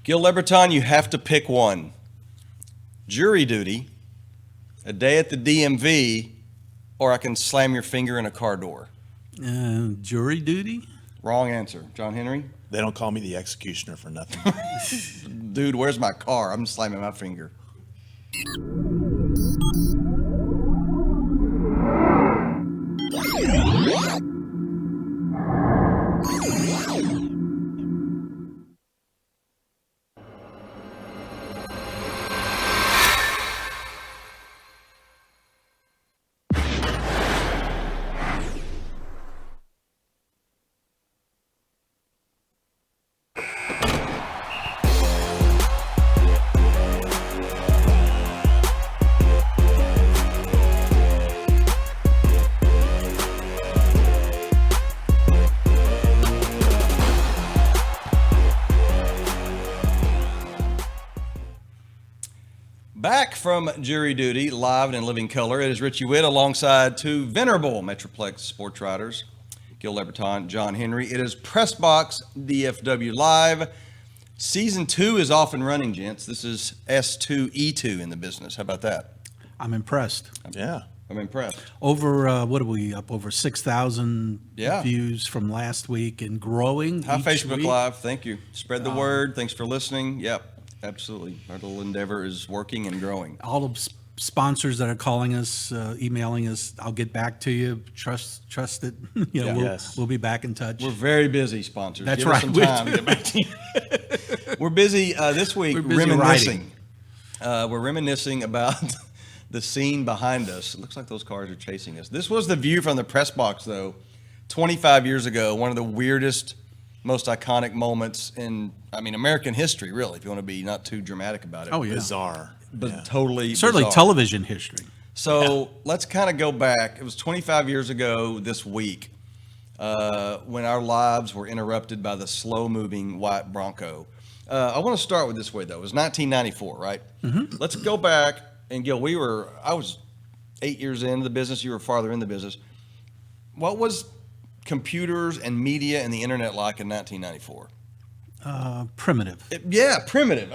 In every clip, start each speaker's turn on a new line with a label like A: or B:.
A: Gil Leberton, you have to pick one. Jury duty, a day at the DMV, or I can slam your finger in a car door.
B: Jury duty?
A: Wrong answer. John Henry?
C: They don't call me the executioner for nothing.
A: Dude, where's my car? I'm slamming my finger. Back from jury duty, live and in living color, it is Richie Witt alongside two venerable Metroplex sports writers, Gil Leberton, John Henry. It is PressBox DFW Live. Season 2 is off and running, gents. This is S2E2 in the business. How about that?
B: I'm impressed.
C: Yeah.
A: I'm impressed.
B: Over, what are we up? Over 6,000
A: Yeah.
B: views from last week and growing.
A: Hi,
B: each
A: Facebook
B: week.
A: Live. Thank you. Spread the word. Thanks for listening. Yep, absolutely. Our little endeavor is working and growing.
B: All the sponsors that are calling us, emailing us, I'll get back to you. Trust it. You know,
A: Yeah.
C: Yes.
B: we'll be back in touch.
A: We're very busy, sponsors.
B: That's
A: Give us
B: right.
A: some time to get back to you. We're busy this week
B: We're busy
A: reminiscing. We're reminiscing about the scene behind us. It looks like those cars are chasing us. This was the view from the press box, though, 25 years ago. One of the weirdest, most iconic moments in, American history, really, if you want to be not too dramatic about it.
B: Oh, yeah.
C: Bizarre.
A: But
C: Yeah.
A: totally
B: Certainly
A: bizarre.
B: television history.
A: So let's kind of go back. It was 25 years ago this week when our lives were interrupted by the slow-moving white Bronco. I want to start with this way, though. It was 1994, right? Mm-hmm. Let's go back. And Gil, I was 8 years into the business. You were farther in the business. What was computers and media and the internet like in 1994?
B: Primitive.
A: Primitive.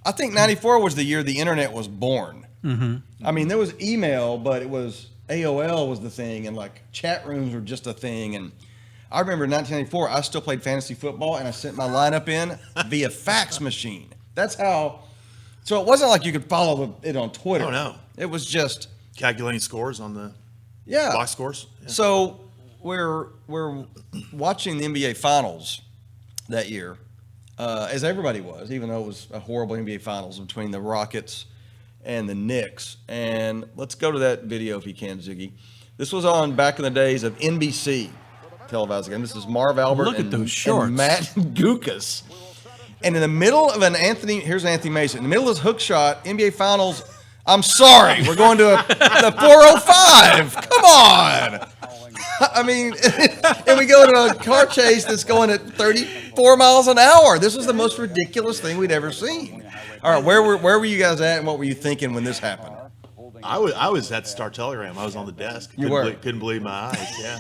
A: I think 94 was the year the internet was born. Mm-hmm. There was email, but it was AOL was the thing, and like chat rooms were just a thing. And I remember in 1994, I still played fantasy football, and I sent my lineup in via fax machine. That's how. So it wasn't like you could follow it on Twitter.
C: Oh, no.
A: It was just
C: Calculating scores on the
A: yeah.
C: box scores. Yeah.
A: So we're watching the NBA Finals that year, as everybody was, even though it was a horrible NBA Finals between the Rockets and the Knicks. And let's go to that video if you can, Ziggy. This was on back in the days of NBC televised game. This is Marv Albert
B: Look at those shorts.
A: and Matt Gukas. And in the middle of here's Anthony Mason. In the middle of this hook shot, NBA Finals, I'm sorry, we're going to the 405. Come on. And we go to a car chase that's going at 34 miles an hour. This was the most ridiculous thing we'd ever seen. All right, where were you guys at and what were you thinking when this happened?
C: I was at Star Telegram. I was on the desk. Couldn't believe my eyes. Yeah.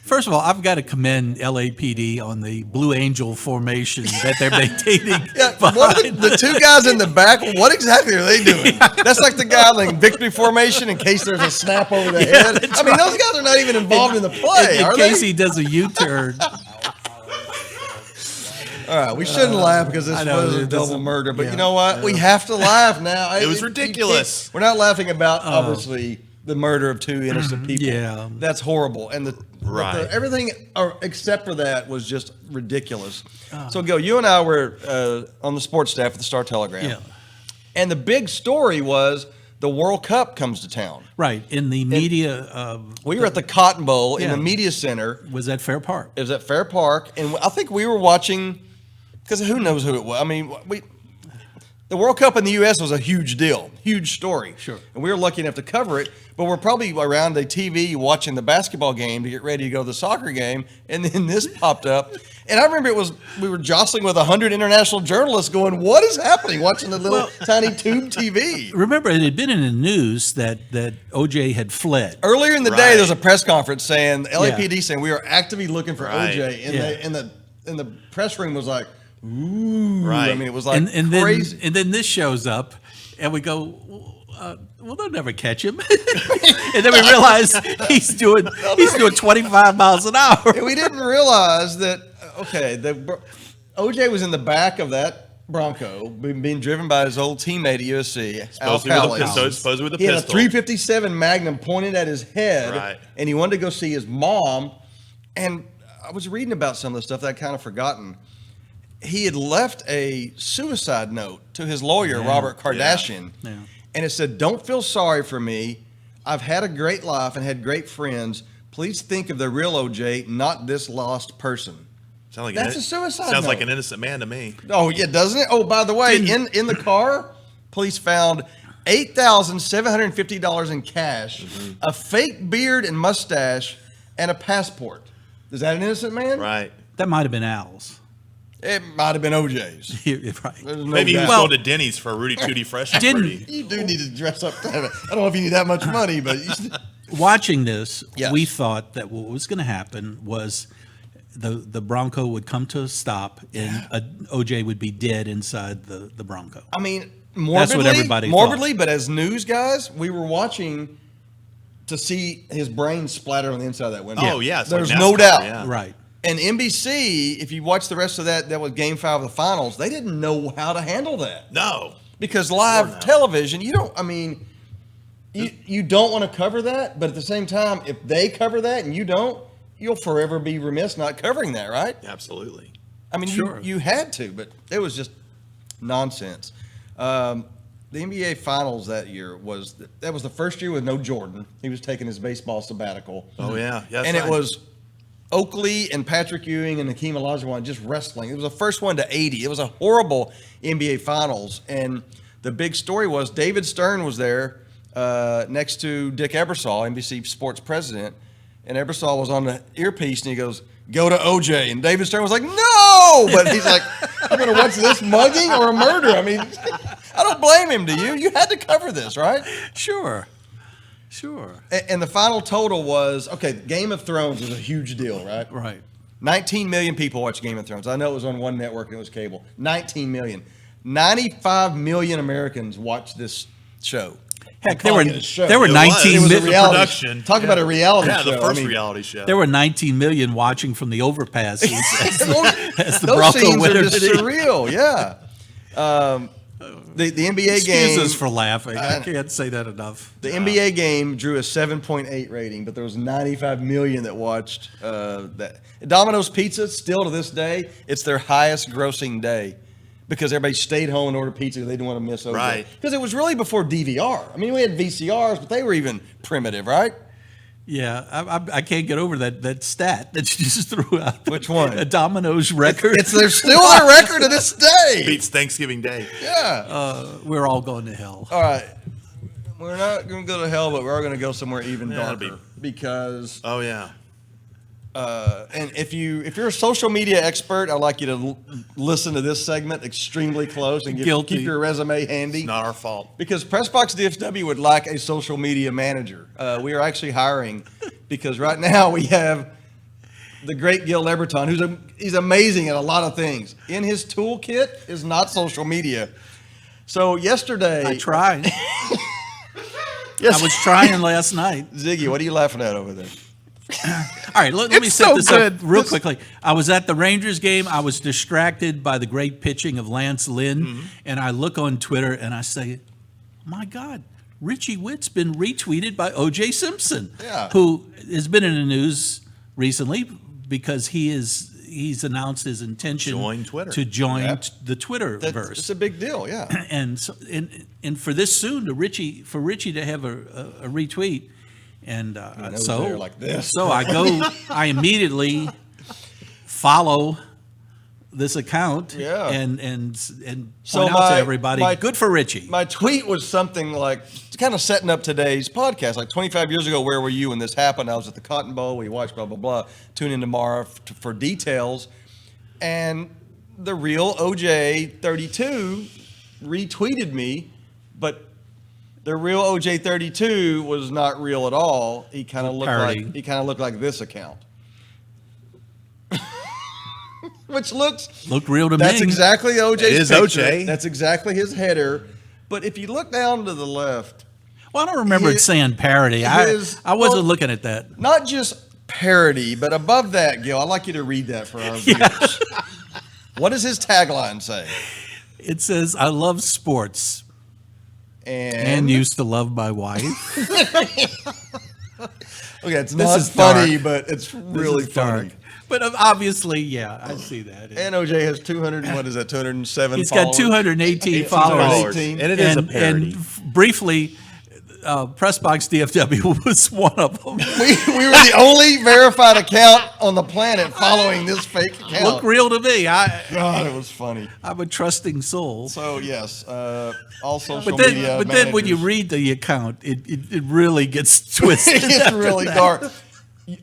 B: First of all, I've got to commend LAPD on the Blue Angel formation that they're maintaining.
A: The two guys in the back, what exactly are they doing? That's like the guy like victory formation in case there's a snap over the head. Those guys are not even involved in the play,
B: in
A: are
B: case
A: they?
B: he does a U-turn.
A: All right, we shouldn't laugh because this was a double murder, but you know what? We have to laugh now.
C: It was ridiculous.
A: We're not laughing about, obviously, the murder of two innocent people.
B: Yeah.
A: That's horrible. And everything except for that was just ridiculous. So, Gil, you and I were on the sports staff at the Star Telegram.
B: Yeah.
A: And the big story was the World Cup comes to town.
B: Right, in the media.
A: We were at the Cotton Bowl in
B: Yeah.
A: the media center.
B: Was at Fair Park.
A: It was at Fair Park. And I think we were watching, because who knows who it was. The World Cup in the U.S. was a huge deal, huge story.
B: Sure.
A: And we were lucky enough to cover it, but we're probably around the TV watching the basketball game to get ready to go to the soccer game, and then this popped up. And I remember we were jostling with 100 international journalists going, what is happening, watching the little tiny tube TV.
B: Remember, it had been in the news that O.J. had fled.
A: Earlier in the day, there was a press conference saying, LAPD saying, we are actively looking for
C: Right.
A: O.J. And the press room was like, Ooh,
C: Right.
A: I mean, it was like
B: and
A: crazy.
B: then this shows up, and we go, well, they'll never catch him. And then we realize he's doing 25 miles an hour.
A: And we didn't realize that. Okay, OJ was in the back of that Bronco, being driven by his old teammate at USC,
C: Supposedly with a
A: He had a
C: pistol.
A: .357 Magnum pointed at his head,
C: Right.
A: and he wanted to go see his mom. And I was reading about some of the stuff that I'd kind of forgotten. He had left a suicide note to his lawyer, Robert Kardashian, and it said, "Don't feel sorry for me. I've had a great life and had great friends. Please think of the real OJ, not this lost person." That's a suicide
C: Sounds
A: note.
C: like an innocent man to me.
A: Oh, yeah, doesn't it? Oh, by the way, in the car, police found $8,750 in cash, a fake beard and mustache, and a passport. Is that an innocent man?
C: Right.
B: That might have been Al's.
A: It might have been OJ's.
B: Right.
A: There's no
C: Maybe he was
A: doubt.
C: going to Denny's for a Rudy Tooty fresh party.
A: You do need to dress up. I don't know if you need that much money, but
B: Watching this,
A: Yes.
B: we thought that what was going to happen was the Bronco would come to a stop and OJ would be dead inside the Bronco.
A: I mean,
B: That's what everybody
A: morbidly, but as news guys, we were watching to see his brain splatter on the inside of that window.
C: Oh, yeah. It's
A: There's
C: like
A: no
C: NASCAR,
A: doubt.
C: yeah.
B: Right.
A: And NBC, if you watch the rest of that was Game 5 of the finals, they didn't know how to handle that.
C: No.
A: Because live television, you don't want to cover that, but at the same time, if they cover that and you don't, you'll forever be remiss not covering that, right?
C: Absolutely.
A: I mean,
B: Sure.
A: you had to, but it was just nonsense. The NBA Finals that year was the first year with no Jordan. He was taking his baseball sabbatical.
C: Oh, yeah. Yes,
A: And it was Oakley and Patrick Ewing and Hakeem Olajuwon just wrestling. It was the first one to 80. It was a horrible NBA Finals. And the big story was David Stern was there next to Dick Ebersol, NBC Sports president. And Ebersol was on the earpiece, and he goes, "Go to OJ." And David Stern was like, "No!" But he's like, "I'm going to watch this mugging or a murder." I mean, I don't blame him, do you? You had to cover this, right?
B: Sure.
A: And the final total was, okay, Game of Thrones is a huge deal, right?
B: Right.
A: 19 million people watch Game of Thrones. I know it was on one network and it was cable. 19 million. 95 million Americans watch this show.
B: Heck,
A: I'm
B: there were
A: calling it a show.
B: there were
C: It was.
B: 19
C: It was a
B: million.
A: reality
C: production.
A: Talk about a reality
C: Yeah,
A: show.
C: the first
A: I mean,
C: reality show.
B: There were 19 million watching from the overpasses as the
A: those
B: Bronco
A: scenes are
B: winner
A: just
B: today.
A: surreal, yeah. The NBA
B: Excuse
A: game.
B: us for laughing. I can't say that enough.
A: The NBA game drew a 7.8 rating, but there was 95 million that watched that. Domino's Pizza, still to this day, it's their highest grossing day because everybody stayed home and ordered pizza. They didn't want to miss OJ.
C: Right.
A: Because it was really before DVR. I mean, we had VCRs, but they were even primitive, right?
B: Yeah, I can't get over that stat that you just threw out.
A: Which one?
B: A Domino's record.
A: They're still their record to this day.
C: Beats Thanksgiving Day.
A: Yeah.
B: We're all going to hell.
A: All right. We're not going to go to hell, but we're going to go somewhere even
C: Yeah,
A: darker because.
C: Oh, yeah.
A: And if you're a social media expert, I'd like you to listen to this segment extremely close and
B: Guilty.
A: keep your resume handy.
C: It's not our fault.
A: Because PressBox DFW would like a social media manager. We are actually hiring because right now we have the great Gil Leberton, he's amazing at a lot of things. In his toolkit is not social media. So yesterday,
B: I tried.
A: yes,
B: I was trying last night.
A: Ziggy, what are you laughing at over there?
B: All right, let me
A: It's
B: set
A: so
B: this
A: good.
B: up real quickly. I was at the Rangers game. I was distracted by the great pitching of Lance Lynn, and I look on Twitter and I say, my God, Richie Witt's been retweeted by O.J. Simpson, who has been in the news recently because he's announced his intention
C: Join Twitter.
B: to join the Twitterverse.
A: It's a big deal, yeah.
B: And so, and for this soon to Richie to have a retweet. And
A: knows
B: so,
A: they're like this.
B: so I immediately follow this account and point out to everybody, good for Richie.
A: My tweet was something like kind of setting up today's podcast. Like 25 years ago, where were you when this happened? I was at the Cotton Bowl. We watched blah, blah, blah. Tune in tomorrow for details. And the real OJ 32 retweeted me, but the real OJ 32 was not real at all. He kind of looked like this account. which looked
B: real to me.
A: That's exactly OJ's
C: It is
A: picture.
C: OJ.
A: That's exactly his header. But if you look down to the left,
B: Well, I don't remember it saying parody. I wasn't looking at that.
A: not just parody, but above that, Gil, I'd like you to read that for our viewers. What does his tagline say?
B: It says, "I love sports
A: And
B: used to love my wife."
A: okay, it's
B: This
A: not
B: is
A: funny,
B: dark.
A: but it's really
B: This is dark.
A: funny.
B: But obviously, yeah, I see that.
A: And OJ has 207
B: He's
A: followers.
B: got 218 followers.
A: 218.
C: And it is a parody.
B: Briefly, PressBox DFW was one of them.
A: We were the only verified account on the planet following this fake account.
B: Look real to me.
A: God, it was funny.
B: I'm a trusting soul.
A: So yes, all social
B: But
A: media.
B: then when you
A: managers-
B: read the account, it really gets twisted.
A: it's
B: after
A: really
B: that.
A: dark.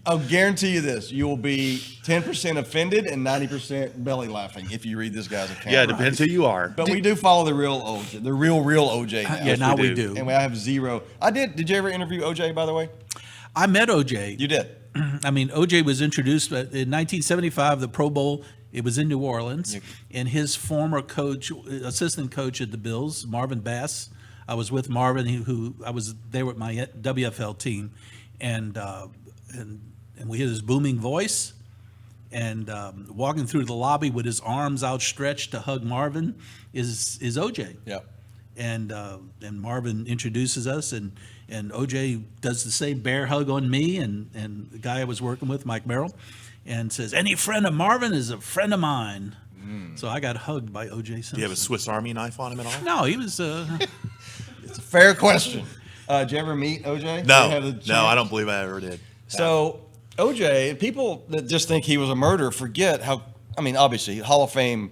A: I'll guarantee you this: you will be 10% offended and 90% belly laughing if you read this guy's account.
C: Yeah, it depends who you are.
A: But we do follow the real OJ, the real OJ now.
B: Yeah, now we do.
A: And I have zero. I did. Did you ever interview OJ? By the way,
B: I met OJ.
A: you did.
B: I mean, OJ was introduced in 1975, the Pro Bowl. It was in New Orleans, and his former coach, assistant coach at the Bills, Marvin Bass. I was with Marvin, who I was there with my WFL team, and we hear his booming voice, and walking through the lobby with his arms outstretched to hug Marvin is OJ.
A: Yep.
B: And Marvin introduces us, and OJ does the same bear hug on me and the guy I was working with, Mike Merrill, and says, "Any friend of Marvin is a friend of mine." So I got hugged by OJ Simpson.
C: Do you have a Swiss Army knife on him at all?
B: No, he was.
A: It's a fair question. Did you ever meet OJ?
C: No,
A: Did you have the
C: no,
A: chance?
C: I don't believe I ever did.
A: So OJ, people that just think he was a murderer forget how. I mean, obviously, Hall of Fame,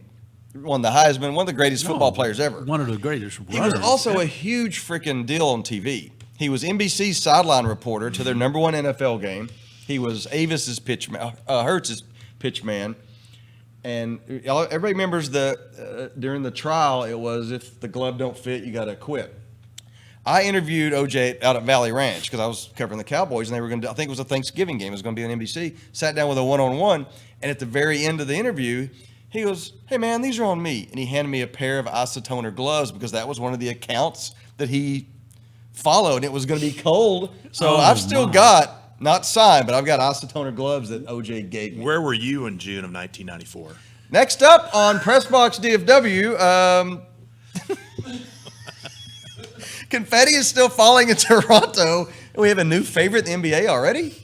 A: won the Heisman, one of the greatest football players ever.
B: One of the greatest
A: He was
B: runners.
A: also a huge freaking deal on TV. He was NBC's sideline reporter to their number one NFL game. He was Avis's pitch man, Hertz's pitch man. And everybody remembers during the trial, it was if the glove don't fit, you got to quit. I interviewed OJ out at Valley Ranch because I was covering the Cowboys, and they were going to, I think it was a Thanksgiving game. It was going to be on NBC. Sat down with a one-on-one, and at the very end of the interview, he goes, "Hey, man, these are on me." And he handed me a pair of isotoner gloves because that was one of the accounts that he followed. It was going to be cold. So I've still got, not signed, but I've got isotoner gloves that OJ gave me.
C: Where were you in June of 1994?
A: Next up on PressBox DFW, confetti is still falling in Toronto. We have a new favorite in the NBA already.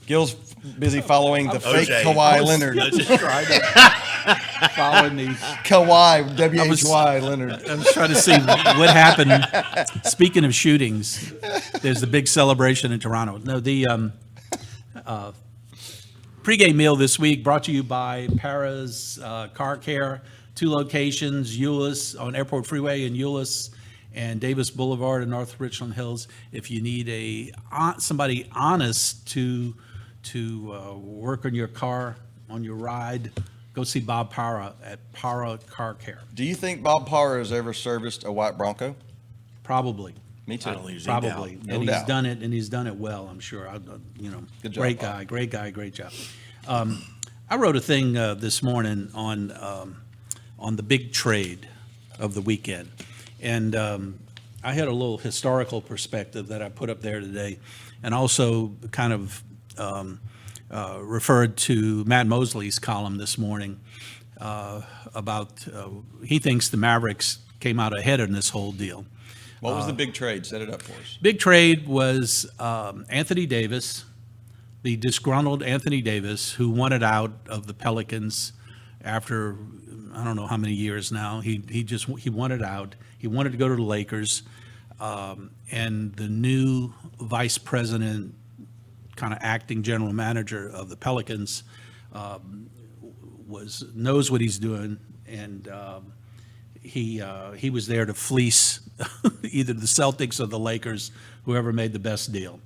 A: Gil's busy following the fake
C: OJ.
A: Kawhi Leonard.
B: Following the.
A: Kawhi, W-H-Y Leonard.
B: I was trying to see what happened. Speaking of shootings, there's the big celebration in Toronto. No, the pregame meal this week brought to you by Para's Car Care. 2 locations, Euless on Airport Freeway in Euless and Davis Boulevard in North Richland Hills. If you need somebody honest to work on your car, on your ride, go see Bob Para at Para Car Care.
A: Do you think Bob Parra has ever serviced a white Bronco?
B: Probably.
A: Me too.
C: I don't think there's any doubt.
B: Probably,
A: No
B: and
A: doubt.
B: he's done it well. I'm sure.
A: Good job,
B: great
A: Bob.
B: guy, great job. I wrote a thing this morning on the big trade of the weekend, and I had a little historical perspective that I put up there today, and also kind of referred to Matt Mosley's column this morning about he thinks the Mavericks came out ahead in this whole deal.
A: What was the big trade? Set it up for us.
B: Big trade was Anthony Davis, the disgruntled Anthony Davis, who wanted out of the Pelicans after I don't know how many years now. He wanted out. He wanted to go to the Lakers, and the new vice president, kind of acting general manager of the Pelicans, knows what he's doing, and he was there to fleece either the Celtics or the Lakers, whoever made the best deal.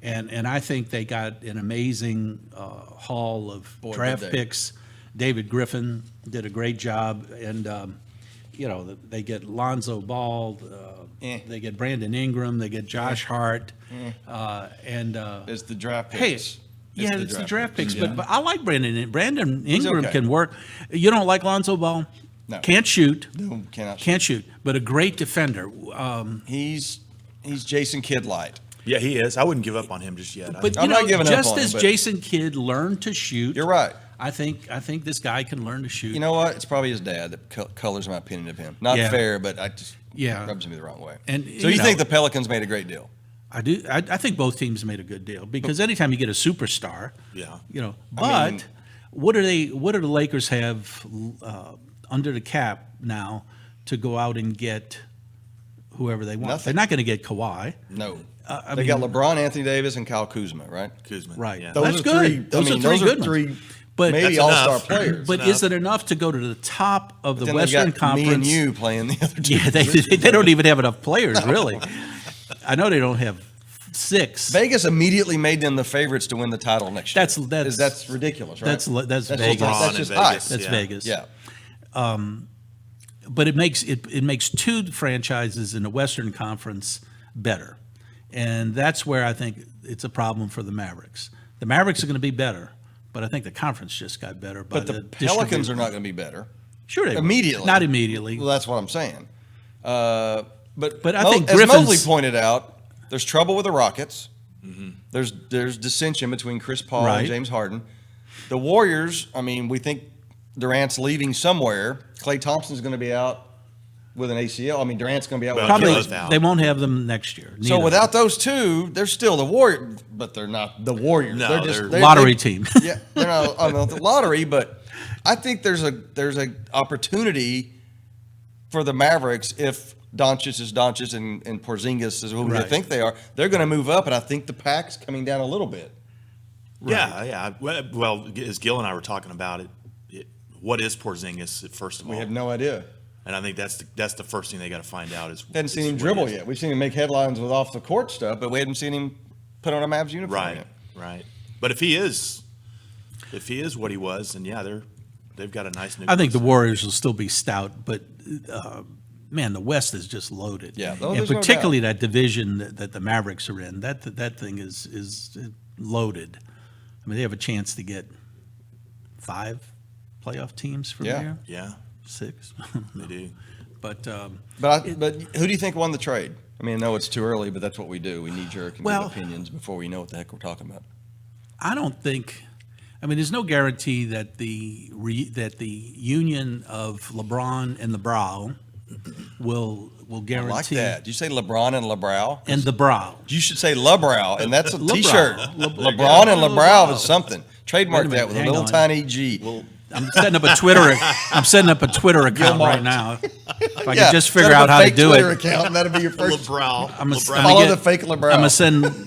B: And I think they got an amazing haul of draft
A: did they.
B: picks. David Griffin did a great job, and they get Lonzo Ball, they get Brandon Ingram, they get Josh Hart, and
A: It's the draft
B: hey,
A: picks.
B: it's the draft picks.
A: Yeah.
B: But I like Brandon Ingram
A: okay.
B: can work. You don't like Lonzo Ball?
A: No.
B: Can't shoot.
A: No, cannot.
B: Can't shoot. But a great defender.
A: He's Jason Kidd light.
C: Yeah, he is. I wouldn't give up on him just yet.
B: But
A: I'm not giving up
B: just
A: on him,
B: as
A: but-
B: Jason Kidd learned to shoot,
A: You're right.
B: I think this guy can learn to shoot.
A: You know what? It's probably his dad that colors my opinion of him. Not
B: Yeah.
A: fair, but I just
B: Yeah.
A: rubs me the wrong way.
B: And,
A: so
B: you
A: you
B: know-
A: think the Pelicans made a great deal?
B: I do. I think both teams made a good deal because anytime you get a superstar,
C: Yeah.
B: But
A: I mean-
B: what do the Lakers have under the cap now to go out and get whoever they want?
A: Nothing.
B: They're not going to get Kawhi.
A: No.
B: I
A: They got LeBron, Anthony Davis, and Kyle Kuzma, right?
C: Kuzma.
B: Right.
C: Yeah.
B: That's
A: are
B: good.
A: three-
B: Those are three
A: those
B: good
A: are
B: ones.
A: three
B: But
A: maybe
C: That's
A: all-star
C: enough.
A: players.
B: But is it enough to go to the top of the
A: Then
B: Western
A: they got
B: Conference?
A: me and you playing the other two.
B: Yeah, they don't even have enough players, really. I know they don't have 6.
A: Vegas immediately made them the favorites to win the title next year. That's ridiculous, right?
B: That's Vegas.
A: just-
C: LeBron
A: That's
C: in
A: just
C: Vegas.
A: ice.
B: That's
C: Yeah.
B: Vegas.
A: Yeah.
B: But it makes 2 franchises in the Western Conference better, and that's where I think it's a problem for the Mavericks. The Mavericks are going to be better, but I think the conference just got better.
A: But the Pelicans are not going to be better.
B: sure they will.
A: immediately.
B: Not immediately.
A: Well, that's what I'm saying. But
B: I think
A: as
B: Griffin's-
A: Mosley pointed out, there's trouble with the Rockets. There's dissension between Chris Paul
B: Right.
A: and James Harden. The Warriors, I mean, we think Durant's leaving somewhere. Klay Thompson's going to be out with an ACL. I mean, Durant's going to be out with
C: Well,
A: an
B: Probably
C: Killa's out.
B: they won't have them next year.
A: So
B: neither.
A: without those two, they're still the Warriors, but they're not the Warriors.
C: No,
A: they're just
C: they're-
B: lottery team.
A: Yeah, they're not on the lottery, but I think there's a opportunity for the Mavericks if Doncic is Doncic and Porzingis is who they
B: Right.
A: think they are. They're going to move up, and I think the pack's coming down a little bit.
C: Yeah. Well, as Gil and I were talking about it, what is Porzingis first of all?
A: We have no idea.
C: And I think that's the first thing they got to find out is
A: Hadn't seen
C: is
A: him
C: what
A: dribble
C: he is.
A: yet. We've seen him make headlines with off the court stuff, but we hadn't seen him put on a Mavs uniform
C: Right,
A: yet.
C: right. But if he is what he was, then yeah, they've got a nice new.
B: I think the Warriors will still be stout, but man, the West is just loaded.
A: Yeah,
B: and
A: there's no
B: particularly that division that the Mavericks are in. That thing is loaded. I mean, they have a chance to get 5 playoff teams from
A: Yeah.
B: here.
C: Yeah,
B: 6,
C: they do.
B: but
A: But who do you think won the trade? I mean, I know it's too early, but that's what we do. We knee jerk and
B: Well-
A: give opinions before we know what the heck we're talking about.
B: I don't think. I mean, there's no guarantee that the union of LeBron and the Brow will
A: I
B: guarantee.
A: like that. Did you say LeBron and LeBrow?
B: And the Brow.
A: You should say LeBrow, and that's a
B: LeBrow.
A: T-shirt. LeBron and LeBrow is something. Trademark
B: Wait a
A: that
B: minute,
A: with a
B: hang
A: little
B: on.
A: tiny G.
B: I'm setting up a Twitter. I'm setting up a Twitter account right now. If I
A: Yeah,
B: could just
A: set
B: figure
A: up
B: out
A: a
B: how to
A: fake
B: do
A: Twitter
B: it.
A: account, and that'll be your first.
C: LeBron.
B: I'm gonna
A: Follow
B: get-
A: the fake LeBrow.
B: I'm gonna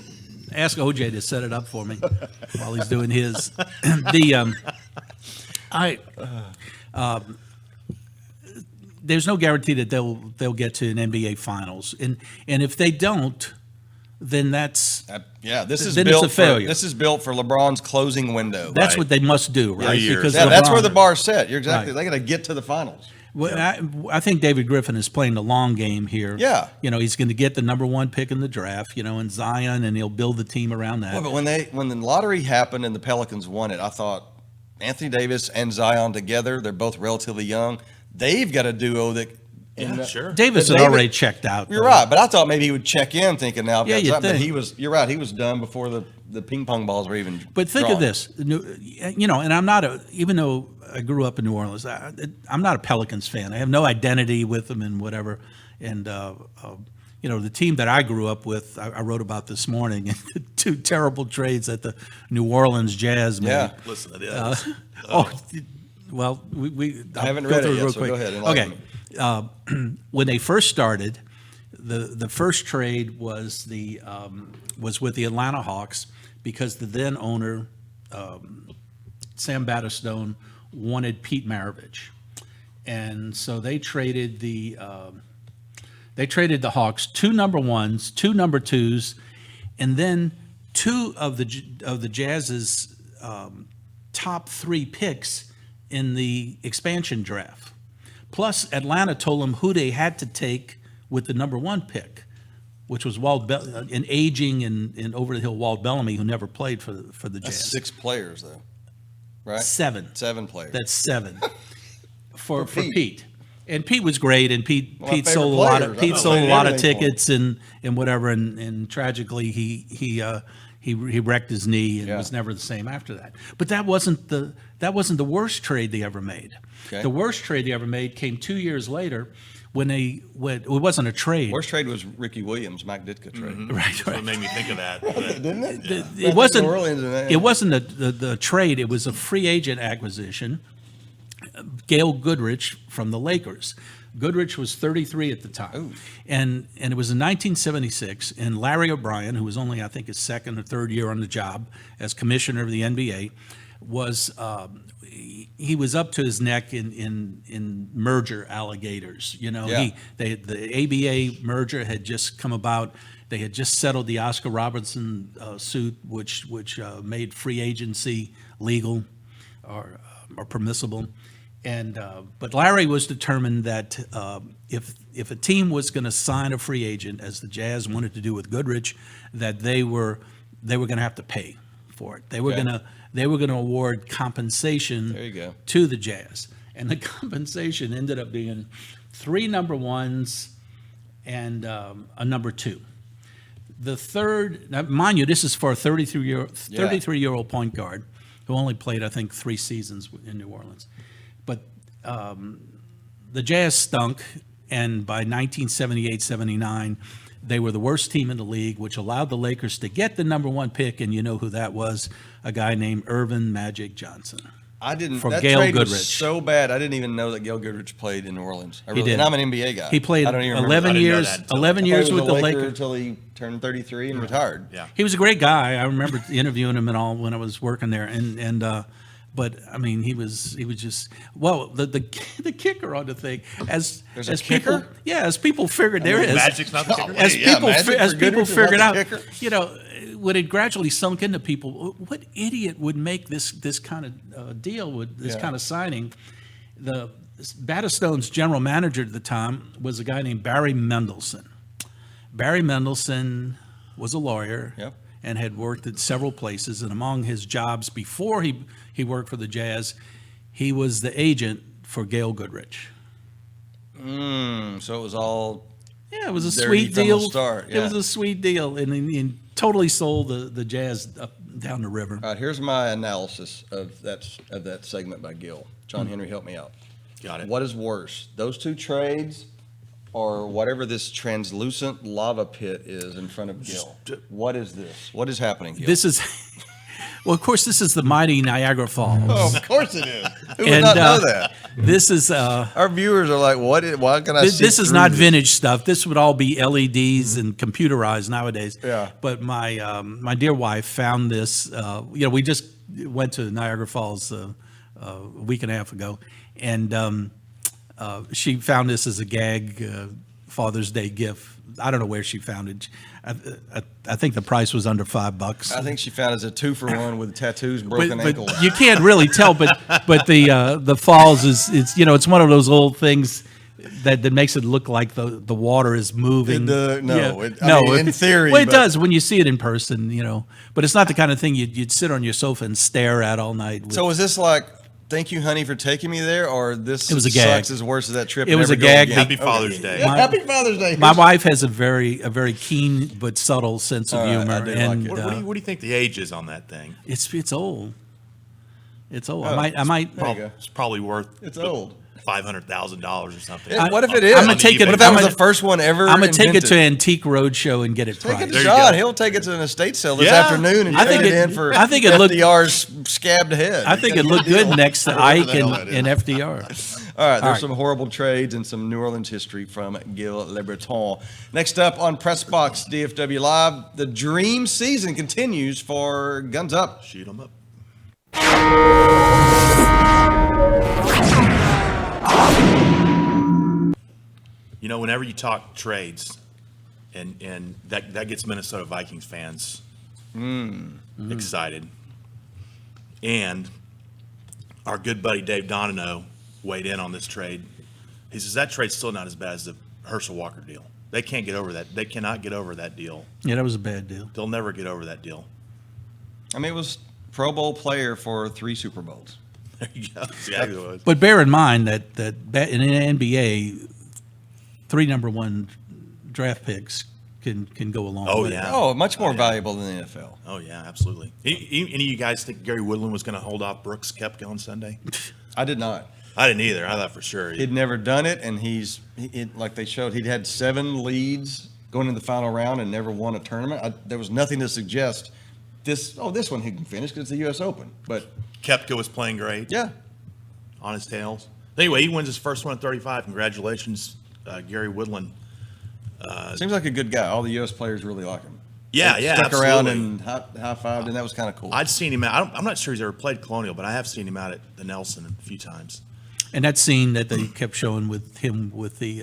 B: ask OJ to set it up for me while he's doing his. There's no guarantee that they'll get to an NBA Finals, and if they don't, then that's
A: This is
B: Then it's
A: built
B: a failure.
A: This is built for LeBron's closing window.
B: that's what they must do, right?
C: years.
B: Because
A: Yeah, that's where
B: LeBron-
A: the bar's set. You're exactly.
B: Right.
A: They got to get to the finals.
B: Well, I think David Griffin is playing the long game here.
A: Yeah.
B: He's going to get the number 1 pick in the draft, and Zion, and he'll build the team around that.
A: Well, but when the lottery happened and the Pelicans won it, I thought Anthony Davis and Zion together, they're both relatively young. They've got a duo that.
C: Yeah, sure.
B: Davis had
A: David-
B: already checked out.
A: You're
B: though.
A: right, but I thought maybe he would check in thinking now. I've
B: Yeah,
A: got
B: you'd
A: something. But
B: think.
A: You're right. He was done before the ping pong balls were even.
B: But think
A: drawn.
B: of this, and I'm not even though I grew up in New Orleans, I'm not a Pelicans fan. I have no identity with them and whatever. And the team that I grew up with, I wrote about this morning. 2 terrible trades that the New Orleans Jazz made.
A: Yeah.
C: Listen to this.
B: Well,
A: I haven't
B: I'll go
A: read it
B: through
A: yet,
B: real
A: so
B: quick.
A: go ahead, enlighten
B: Okay. When they first started, the first trade was was with the Atlanta Hawks because the then owner Sam Battistone wanted Pete Maravich, and so they traded the Hawks 2 number 1s, 2 number 2s, and then 2 of the Jazz's top 3 picks in the expansion draft. Plus, Atlanta told him who they had to take with the number 1 pick, which was an aging and over-the-hill Walt Bellamy, who never played for the Jazz.
A: That's 6 players, though, right?
B: 7.
A: 7 players.
B: That's 7 for
A: Pete.
B: Pete. And Pete was great, and Pete
A: my
B: sold a
A: favorite
B: lot of
A: players.
B: Pete sold a
A: played
B: lot of
A: everything for him.
B: tickets and whatever, and tragically he wrecked his knee and
A: Yeah.
B: was never the same after that. But that wasn't the worst trade they ever made.
A: Okay.
B: The worst trade they ever made came 2 years later when it wasn't a trade.
A: Worst trade was Ricky Williams, Mike Ditka trade.
B: Right,
C: That's what
B: right.
C: made me think of that.
A: Didn't it?
B: It wasn't.
A: New Orleans and that.
B: It wasn't the trade. It was a free agent acquisition. Gail Goodrich from the Lakers. Goodrich was 33 at the time,
A: Ooh.
B: and it was in 1976. And Larry O'Brien, who was only I think his 2nd or 3rd year on the job as commissioner of the NBA, was he was up to his neck in merger alligators. You know,
A: Yeah.
B: the ABA merger had just come about. They had just settled the Oscar Robertson suit, which made free agency legal or permissible. And but Larry was determined that if a team was going to sign a free agent, as the Jazz wanted to do with Goodrich, that they were going to have to pay for it. They were
A: Okay.
B: going to award compensation
A: There you go.
B: to the Jazz, and the compensation ended up being 3 number 1s and a number 2. The third, now, mind you, this is for a 33-year-old point guard who only played, I think, 3 seasons in New Orleans. But the Jazz stunk, and by 1978-79, they were the worst team in the league, which allowed the Lakers to get the number 1 pick, and you know who that was, a guy named Irvin Magic Johnson.
A: I didn't.
B: For
A: That
B: Gail
A: trade was
B: Goodrich.
A: so bad. I didn't even know that Gail Goodrich played in New Orleans. I really,
B: did.
A: And I'm an NBA guy.
B: He played
A: I don't even
B: 11
C: I didn't know
B: years,
C: that until-
B: 11
A: remember.
B: years
A: He was
B: with
A: a
B: the
A: Laker
B: Lakers.
A: until he turned 33 and retired.
C: Yeah.
B: He was a great guy. I remember interviewing him and all when I was working there, but I mean, he was just the kicker on the thing as
A: There's a
B: as people,
A: kicker?
B: as people figured there is
C: Magic's not the kicker.
B: as
A: Yeah,
B: people
A: Magic
B: as
A: for
B: people
A: Goodrich is
B: figured
A: not
B: out,
A: the kicker?
B: you know, when it gradually sunk into people, what idiot would make this kind of deal with this
A: Yeah.
B: kind of signing? The Battistone's general manager at the time was a guy named Barry Mendelson. Barry Mendelson was a lawyer.
A: Yep.
B: And had worked at several places. And among his jobs before he worked for the Jazz, he was the agent for Gail Goodrich.
A: So it was all.
B: Yeah, it was a
A: Dirty
B: sweet
A: from the
B: deal.
A: start,
B: It was
A: yeah.
B: a sweet deal, and he totally sold the Jazz up down the river.
A: All right, here's my analysis of that segment by Gil. John Henry, help me out.
C: Got it.
A: What is worse, those 2 trades, or whatever this translucent lava pit is in front of Gil? What is this? What is happening, Gil?
B: This is, well, of course, this is the mighty Niagara Falls.
A: Oh, of course it is. Who would
B: And,
A: not know that?
B: This is
A: Our viewers are like, why can I see
B: this is
A: through
B: not
A: this?
B: vintage stuff. This would all be LEDs and computerized nowadays.
A: Yeah.
B: But my dear wife found this. We just went to Niagara Falls a week and a half ago, and she found this as a gag Father's Day gift. I don't know where she found it. I think the price was under $5.
A: I think she found it as a 2-for-1 with tattoos, broken
B: But
A: ankles.
B: you can't really tell. But the falls it's one of those old things that makes it look like the water is moving.
A: I
B: no,
A: mean, in theory,
B: Well, it
A: but-
B: does when you see it in person, But it's not the kind of thing you'd sit on your sofa and stare at all night. with-
A: So was this like, thank you, honey, for taking me there, or this
B: It was a gag.
A: sucks as worse as that trip?
B: It
A: and
B: was
A: never
B: a
A: go
B: gag.
A: again?
C: Happy Father's Day.
A: Yeah, happy Father's Day.
B: my wife has a very keen but subtle sense of
A: All right,
B: humor,
A: I do like
B: and
A: it.
C: What do you think the age is on that thing?
B: it's old. It's old.
A: Oh,
B: I might.
A: There you go.
C: It's probably worth
A: It's old.
C: $500,000 or something.
A: And what if it is?
B: I'm gonna take it-
A: What if that
B: I'm
A: was
B: gonna-
A: the first one ever?
B: I'm gonna take it
A: invented?
B: to Antique Roadshow and get it
A: Take it
B: priced.
A: to
C: There you
A: John.
C: go.
A: He'll take it to an estate sale this
C: Yeah.
A: afternoon and
B: I
A: trade
B: think
A: it
B: it-
A: in for
B: I think it looked-
A: FDR's scabbed head.
B: I think it looked good next to Ike and FDR.
A: All right, there's
B: right.
A: some horrible trades and some New Orleans history from Gil Le Breton. Next up on PressBox DFW Live, the dream season continues for Guns Up.
C: Shoot them up. Whenever you talk trades, and that gets Minnesota Vikings fans excited. And our good buddy Dave Donino weighed in on this trade He says that trade's still not as bad as the Herschel Walker deal. They can't get over that. They cannot get over that deal.
B: Yeah, that was a bad deal.
C: They'll never get over that deal.
A: I mean, it was Pro Bowl player for 3 Super Bowls.
C: There you go. That's exactly what it was.
B: But bear in mind that in an NBA, 3 number 1 draft picks can go along
C: Oh,
B: with
C: yeah.
B: it.
A: Oh, much more valuable than the NFL.
C: Oh yeah, absolutely. Any of you guys think Gary Woodland was going to hold off Brooks Koepka on Sunday?
A: I did not.
C: I didn't either. I thought for sure.
A: He'd never done it, and like they showed, he'd had 7 leads going into the final round and never won a tournament. There was nothing to suggest this one he can finish because it's the U.S. Open. But
C: Koepka was playing great.
A: yeah,
C: On his tails. Anyway, he wins his first one at 35. Congratulations, Gary Woodland.
A: seems like a good guy. All the U.S. players really like him.
C: Yeah,
A: They
C: yeah,
A: stuck around
C: absolutely.
A: and high-fived, and that was kind of cool.
C: I'd seen him out. I'm not sure he's ever played Colonial, but I have seen him out at the Nelson a few times.
B: And that scene that they kept showing with him with the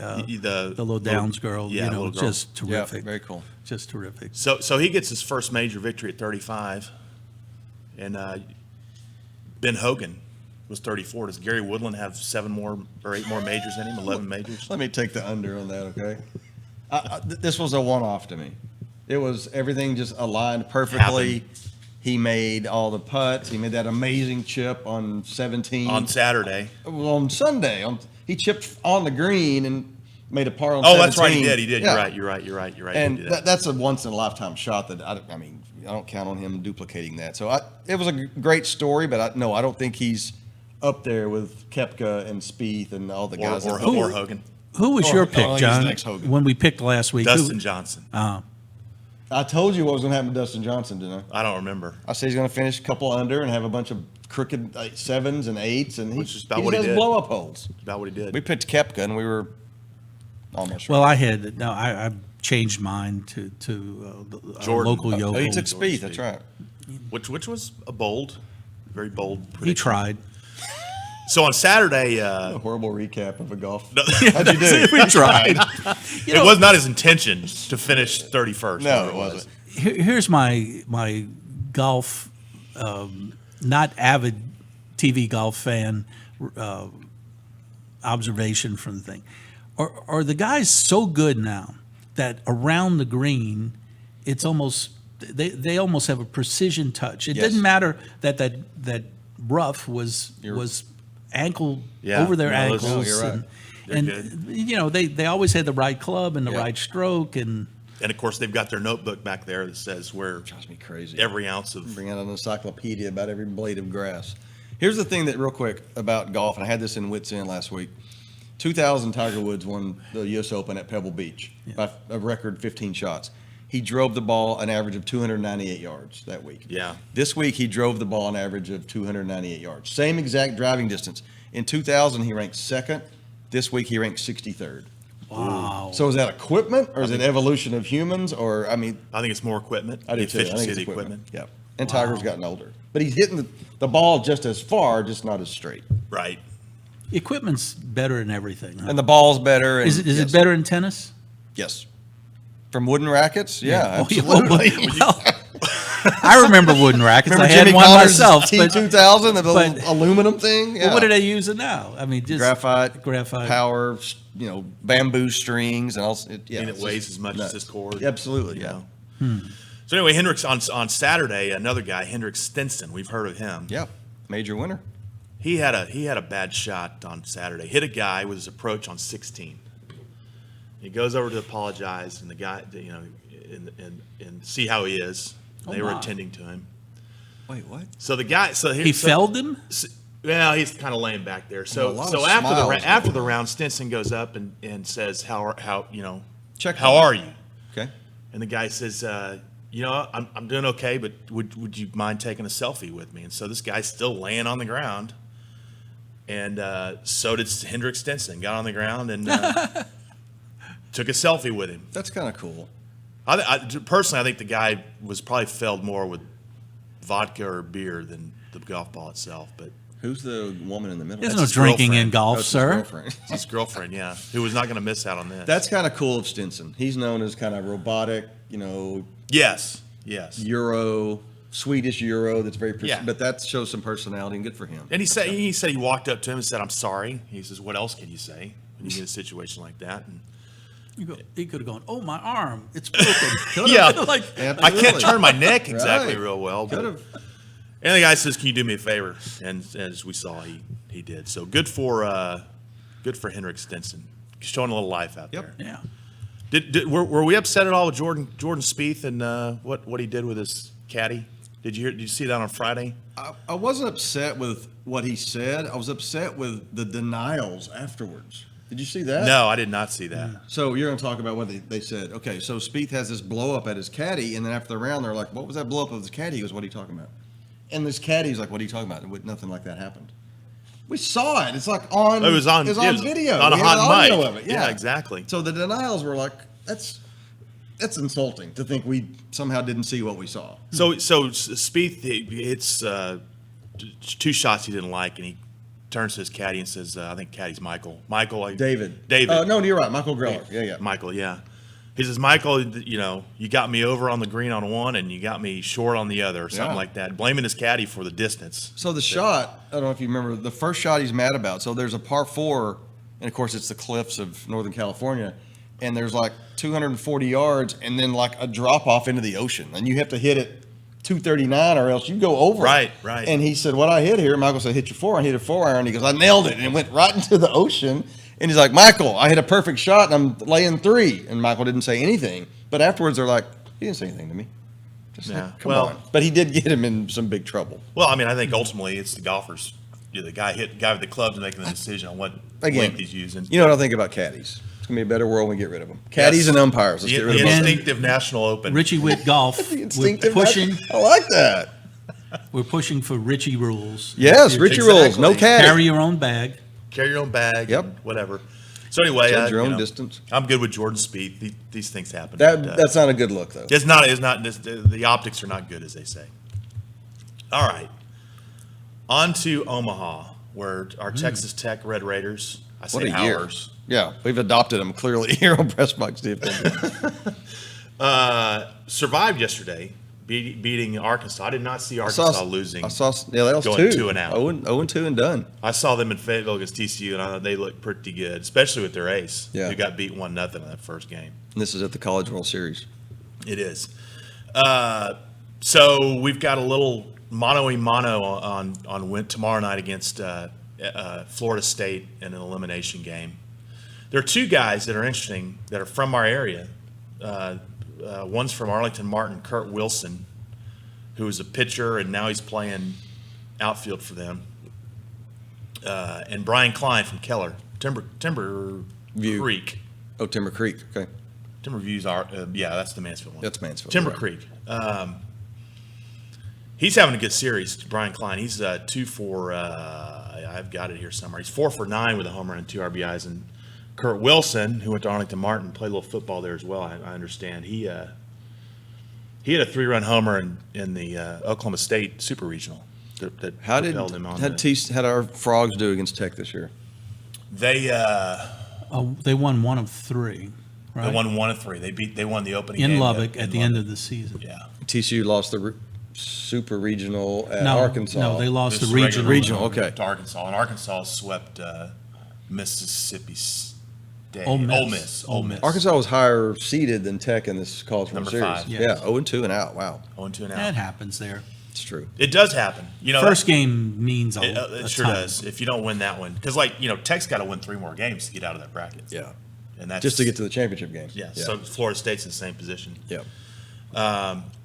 B: little Downs girl,
C: yeah, little girl.
B: just
A: yeah,
B: terrific.
A: very cool.
B: Just terrific.
C: So he gets his first major victory at 35, and Ben Hogan was 34. Does Gary Woodland have 7 more or 8 more majors in him? 11 majors?
A: Let me take the under on that, okay? This was a one-off to me. It was everything just aligned perfectly.
C: Happened.
A: He made all the putts. He made that amazing chip on 17.
C: On Saturday.
A: Well, on Sunday. He chipped on the green and made a par on 17.
C: Oh, that's right. He did.
A: Yeah.
C: You're right. He did
A: And
C: do that.
A: that's a once-in-a-lifetime shot that, I don't count on him duplicating that. So it was a great story, but I don't think he's up there with Koepka and Spieth and all the guys.
C: or
A: that-
C: Hogan.
B: Who was
A: Or-
B: your
A: oh, I
B: pick,
A: think he's the
B: John?
A: next Hogan.
B: When we picked last week,
C: Dustin Johnson.
A: I told you what was going to happen to Dustin Johnson, didn't I?
C: I don't remember.
A: I said he's going to finish a couple under and have a bunch of crooked 7s and 8s, and
C: Which is about
A: he
C: what he
A: does
C: did.
A: blow-up holes.
C: About what he did.
A: We picked Koepka, and we were almost
B: Well,
A: right.
B: I changed mine to our
C: Jordan.
B: local
C: Oh,
B: yokel.
A: Oh, he took
C: Jordan
A: Spieth, that's
C: Spieth.
A: right.
C: which was a bold, very bold prediction.
B: He tried.
C: So on Saturday,
A: A horrible recap of a golf. How'd you do?
B: We tried.
C: it was not his intention to finish 31st.
A: No,
C: whatever
A: it wasn't.
B: Here's my golf, not avid TV golf fan observation from the thing. Are the guys so good now that around the green, it's almost they almost have a precision touch. It
A: Yes.
B: didn't matter that rough was ankle
C: Yeah.
B: over their
C: No, those-
B: ankles.
A: you're right.
B: And they always had the right club and the
A: Yeah.
B: right stroke and.
C: And of course, they've got their notebook back there that says where
A: Drives me crazy.
C: every ounce of.
A: Bring out an encyclopedia about every blade of grass. Here's the thing that, real quick, about golf, and I had this in Wits End last week. 2000, Tiger Woods won the U.S. Open at Pebble Beach by a record 15 shots. He drove the ball an average of 298 yards that week.
C: Yeah.
A: This week, he drove the ball an average of 298 yards. Same exact driving distance. In 2000, he ranked second. This week, he ranked 63rd.
B: Wow.
A: So is that equipment, or is it evolution of humans, or,
C: I think it's more equipment.
A: I do
C: the
A: too. I
C: efficiency
A: think
C: of
A: it's
C: the equipment.
A: Yeah. And Tiger's gotten older. But he's hitting the ball just as far, just not as straight.
C: Right.
B: Equipment's better in everything. Huh?
A: And the ball's better. And,
B: Is it
A: yes.
B: better in tennis?
A: Yes. From wooden rackets? Yeah,
B: Oh, yeah.
A: absolutely.
B: Well, I remember wooden rackets.
A: Remember
B: I had
A: Jimmy
B: one
A: Connor's
B: myself. But,
A: T2000, the
B: but-
A: little aluminum thing? Yeah.
B: but what are they using now? I mean, just
A: Graphite,
B: graphite.
A: power, bamboo strings, and all. Yeah,
C: And it
A: it's
C: weighs
A: just
C: as much as
A: nuts.
C: this cord.
A: Absolutely,
C: you
A: yeah.
C: know. So anyway, Hendricks on Saturday, another guy, Hendricks Stinson. We've heard of him.
A: Yeah, major winner.
C: He had a bad shot on Saturday. Hit a guy with his approach on 16. He goes over to apologize, and the guy, and see how he is. They were
B: my.
C: attending to him.
A: Wait, what?
C: So the guy,
B: He felled him?
C: Well, he's kind of laying back there.
A: A
C: So
A: lot
C: so
A: of smiles
C: after
A: going
C: the
A: on.
C: round, Stinson goes up and says, how
A: Check
C: how
A: on
C: are you?
A: Okay.
C: And the guy says, I'm doing okay, but would you mind taking a selfie with me? And so this guy's still laying on the ground, and so did Hendricks Stinson. Got on the ground and took a selfie with him.
A: That's kind of cool.
C: Personally, I think the guy was probably felled more with vodka or beer than the golf ball itself. But
A: Who's the woman in the middle?
B: There's
C: That's
B: no
C: his
B: drinking in
C: girlfriend.
B: golf,
A: That's his
B: sir.
A: girlfriend.
C: it's his girlfriend, yeah, who was not going to miss out on this.
A: That's kind of cool of Stinson. He's known as kind of robotic,
C: yes.
A: Euro, Swedish Euro. That's very,
C: Yeah.
A: but that shows some personality and good for him.
C: And he said he walked up to him and said, "I'm sorry." He says, "What else can you say? You get a situation like that. And,
B: He could have gone, oh, my arm, it's broken.
C: yeah,
B: Like,
C: I can't turn my neck exactly
A: Right.
C: real well. But,
A: Could've.
C: and the guy says, "Can you do me a favor?" And as we saw, he did. So good for Henrik Stenson, showing a little life out
A: Yep.
C: there.
B: yeah.
C: Were we upset at all with Jordan Spieth and what he did with his caddy? Did you see that on Friday?
A: I wasn't upset with what he said. I was upset with the denials afterwards. Did you see that?
C: No, I did not see that.
A: So you're going to talk about what they said. Okay, so Spieth has this blow up at his caddy, and then after the round, they're like, "What was that blow up of his caddy?" He goes, "What are you talking about?" And this caddy's like, "What are you talking about?" And nothing like that happened. We saw it. It's like on.
C: It was on
A: video.
C: on a
A: We had
C: hot
A: audio
C: mic.
A: of it.
C: Yeah, exactly.
A: So the denials were like, that's insulting to think we somehow didn't see what we saw.
C: So Spieth, it's 2 shots he didn't like, and he turns to his caddy and says, "I think caddy's Michael.
A: David.
C: David.
A: No, you're right. Michael Greller. Yeah.
C: Michael. Yeah." He says, "Michael, you got me over on the green on one, and you got me short on the other, or something
A: Yeah.
C: like that." Blaming his caddy for the distance.
A: So the shot, I don't know if you remember, the first shot he's mad about. So there's a par 4, and of course it's the cliffs of Northern California, and there's like 240 yards, and then like a drop off into the ocean, and you have to hit it 239 or else you go over.
C: Right.
A: And he said, "What I hit here," Michael said, "Hit your 4." I hit a 4-iron. He goes, "I nailed it," and it went right into the ocean. And he's like, "Michael, I hit a perfect shot, and I'm laying 3." And Michael didn't say anything. But afterwards, they're like, "He didn't say anything to me." Just
C: Yeah.
A: like, come
C: Well-
A: on. But he did get him in some big trouble.
C: Well, I mean, I think ultimately it's the golfers. The guy with the clubs making the decision on what
A: Again,
C: length he's using.
A: You know what I think about caddies? It's going to be a better world when we get rid of them. Caddies
C: Yes.
A: and umpires. Let's
C: The,
A: get rid
C: the
A: of them.
C: instinctive National Open.
B: Richie Witt Golf,
A: The
B: we're
A: instinctive
B: pushing,
A: I like that.
B: we're pushing for Richie rules.
A: Yes, Richie
C: Exactly.
A: rules. No caddy.
B: Carry your own bag.
C: Carry your own bag.
A: Yep.
C: And whatever. So anyway,
A: Judge your own distance.
C: I'm good with Jordan Spieth. These things happen. But,
A: That's not a good look, though.
C: It's not. The optics are not good, as they say. All right. On to Omaha, where our Texas Tech Red Raiders. I say
A: What a year.
C: ours.
A: Yeah, we've adopted them clearly here on PressBox DFW.
C: Survived yesterday, beating Arkansas. I did not see Arkansas losing.
A: I saw. Yeah, that was
C: Going
A: 2.
C: 2 and out.
A: 0-2 and done.
C: I saw them in Fayetteville against TCU, and I thought they looked pretty good, especially with their ace,
A: Yeah.
C: who got beat 1-0 in that first game.
A: And this is at the College World Series.
C: It is. So we've got a little mano-a-mano on win tomorrow night against Florida State in an elimination game. There are 2 guys that are interesting that are from our area. One's from Arlington Martin, Kurt Wilson, who was a pitcher, and now he's playing outfield for them. And Brian Klein from Keller, Timber
A: View.
C: Creek.
A: Oh, Timber Creek. Okay.
C: Timber View's our, yeah, that's the Mansfield one.
A: That's Mansfield.
C: Timber
A: right.
C: Creek. He's having a good series, Brian Klein. He's 2 for, I've got it here somewhere. He's 4 for 9 with a home run and 2 RBIs. And Kurt Wilson, who went to Arlington Martin, played a little football there as well, I understand. He hit a 3-run homer in the Oklahoma State Super Regional that
A: How did
C: propelled him on
A: how'd our Frogs do against Tech this year?
C: They
B: They won 1 of 3, right?
C: they won 1 of 3. They won the opening
B: in
C: game
B: Lubbock
C: in
B: at the end of the season.
C: Yeah.
A: TCU lost the Super Regional at
B: No,
A: Arkansas.
B: no, they lost
C: This
B: the regional.
A: Regional, okay.
C: To Arkansas, and Arkansas swept Mississippi State.
B: Ole Miss.
A: Arkansas was higher seeded than Tech in this College World
C: Number
A: Series.
C: 5.
B: Yes.
A: Yeah, 0-2 and out. Wow,
C: 0-2 now.
B: That happens there.
A: it's true.
C: It does happen.
B: First game means
C: It
B: a
C: sure
B: ton.
C: does. If you don't win that one, because Tech's got to win 3 more games to get out of that bracket.
A: Yeah,
C: And that's
A: just to get to the championship game.
C: Yeah. So Florida State's in the same position.
A: yeah.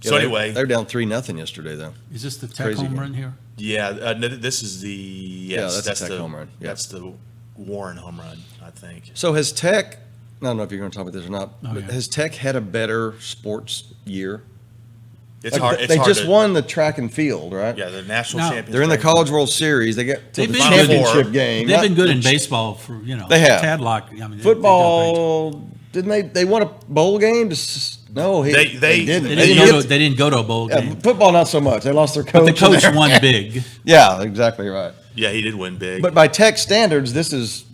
C: So anyway,
A: they're down 3-0 yesterday though.
B: Is this the Tech
A: Crazy
B: home
A: game.
B: run here?
C: yeah. No, this is the yes.
A: that's a Tech
C: the
A: home run. Yeah.
C: That's the Warren home run, I think.
A: So has Tech? I don't know if you're going to talk about this or not.
B: Oh,
A: but
B: yeah.
A: has Tech had a better sports year?
C: It's
A: Like,
C: hard. It's
A: they
C: hard
A: just
C: to,
A: won the track and field, right?
C: Yeah, the national
B: No.
C: champions.
A: They're in the
C: ranked.
A: College World Series. They get to
B: They've
A: the
B: been good.
A: championship game.
B: They've
A: Not
B: been good
A: the
B: in baseball for
A: They have.
B: Tadlock. I mean, they've done great.
A: Football, didn't they? They won a bowl game. No,
C: They
A: didn't.
B: They
A: They
B: didn't go to a bowl
A: yeah,
B: game.
A: football, not so much. They lost their coach.
B: But the coach
A: and
B: won
A: everything.
B: big.
A: Yeah, exactly right.
C: Yeah, he did win big.
A: But by Tech standards, this is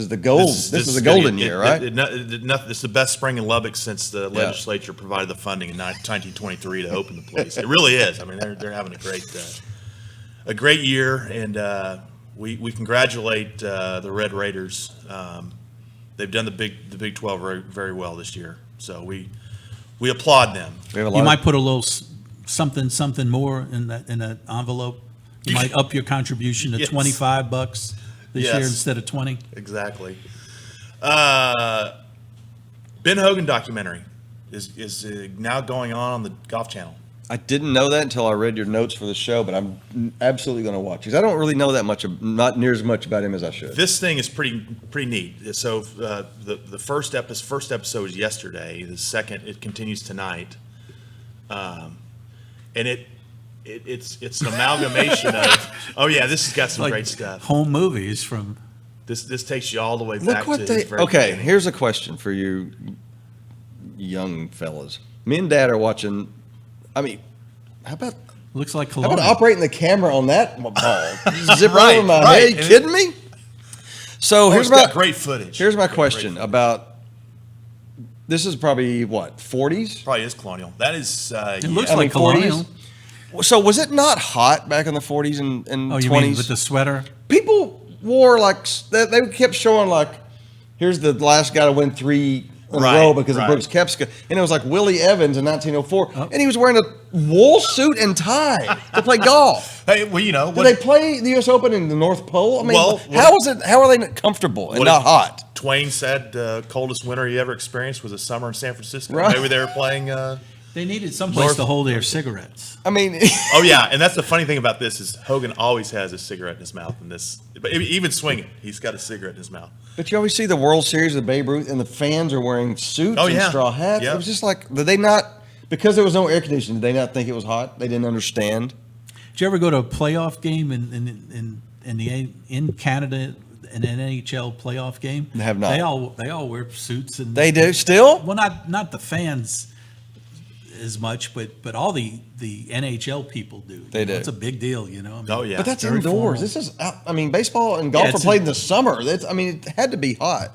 A: the gold. This is the golden year, right?
C: It's the best spring in Lubbock since the legislature provided the funding in 1923 to open the place. It really is. I mean, they're having a great year, and we congratulate the Red Raiders. they've done the Big 12 very, very well this year. So we applaud them.
A: We have a
B: You
A: lot
B: might put a little something more in that envelope. You might up your contribution to
C: Yes.
B: $25 this
C: Yes.
B: year instead of 20.
C: Exactly. Ben Hogan documentary is now going on the Golf Channel.
A: I didn't know that until I read your notes for the show, but I'm absolutely going to watch because I don't really know that much, not near as much about him as I should.
C: This thing is pretty neat. So the first episode was yesterday. The second, it continues tonight, and it's an amalgamation of. Oh yeah, this has got some great stuff.
B: Home movies from.
C: This takes you all the way
A: Look
C: back
A: what
C: to
A: they.
C: his very
A: Okay,
C: beginning.
A: here's a question for you, young fellas. Me and Dad are watching. I mean, how about
B: Looks like
A: How about
B: Colonial.
A: operating the camera on that ball? Zip
C: Right,
A: over my
C: right.
A: head. Are you kidding me? So
C: It's got great footage.
A: here's my
C: Great
A: question
C: footage.
A: about. This is probably what 40s.
C: Probably is Colonial. That is.
B: It looks
A: I
B: like
A: mean,
B: Colonial.
A: 40s. So was it not hot back in the 40s and 20s?
B: Oh, you mean with the sweater?
A: People wore like they kept showing like, here's the last guy to win 3 in a
C: Right,
A: row because
C: right.
A: of Brooks Koepka, and it was like Willie Evans in 1904, and he was wearing a wool suit and tie to play golf.
C: Hey, well, you know
A: Do
C: what?
A: they play the U.S. Open in the North Pole? I mean,
C: Well,
A: how is it? How are they comfortable and
C: what
A: not
C: if-
A: hot?
C: Twain said coldest winter he ever experienced was a summer in San Francisco.
A: Right.
C: Maybe they were playing.
B: They needed someplace to hold their cigarettes.
A: I mean,
C: Oh yeah, and that's the funny thing about this is Hogan always has a cigarette in his mouth. In this, but even swinging, he's got a cigarette in his mouth.
A: but you always see the World Series of Babe Ruth, and the fans are wearing suits
C: Oh,
A: and
C: yeah.
A: straw hats.
C: Yeah.
A: It was just like, did they not? Because there was no air conditioning, did they not think it was hot? They didn't understand.
B: Did you ever go to a playoff game in Canada, an NHL playoff game?
A: I have not.
B: They all wear suits and
A: They do still.
B: Well, not the fans as much, but all the NHL people do.
A: They do.
B: It's a big deal, you know. I mean,
C: Oh yeah,
A: But that's
B: Very
A: indoors.
B: formal.
A: This is, I mean, baseball and golf
B: Yeah,
A: are
B: it's
A: played in the summer. I mean, it had to be hot.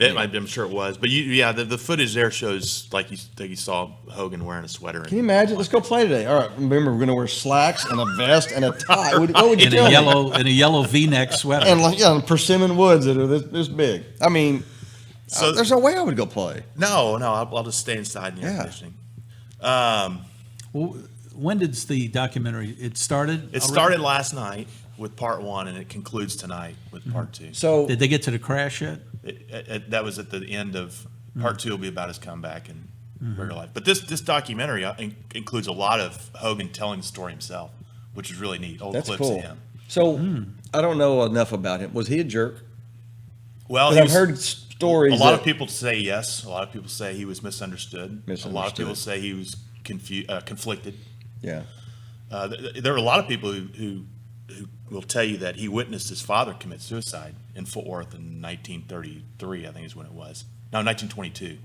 C: I'm sure it was. But the footage there shows like you saw Hogan wearing a sweater.
A: Can you imagine? Let's go play today. All right, remember we're going to wear slacks and a vest and a tie. What would you
B: in
A: tell
B: a
A: me?
B: yellow V-neck sweater.
A: And like, yeah, persimmon woods that are this big. I mean,
C: So-
A: there's no way I would go play.
C: No, I'll just stay inside in the air
A: Yeah.
C: conditioning.
B: Well, when did the documentary? It started.
C: It
B: already?
C: started last night with part 1, and it concludes tonight with part 2.
A: So
B: Did they get to the crash yet?
C: That was at the end of part 2. Will be about his comeback and regular life. But this documentary includes a lot of Hogan telling the story himself, which is really neat. Old
A: that's
C: clips
A: cool.
C: of him.
A: So I don't know enough about him. Was he a jerk?
C: Well,
A: Because I've heard stories.
C: a lot
A: that-
C: of people say yes. A lot of people say he was misunderstood. A lot of people say he was conflicted.
A: Yeah.
C: There are a lot of people who will tell you that he witnessed his father commit suicide in Fort Worth in 1933, I think is when it was. No, 1922.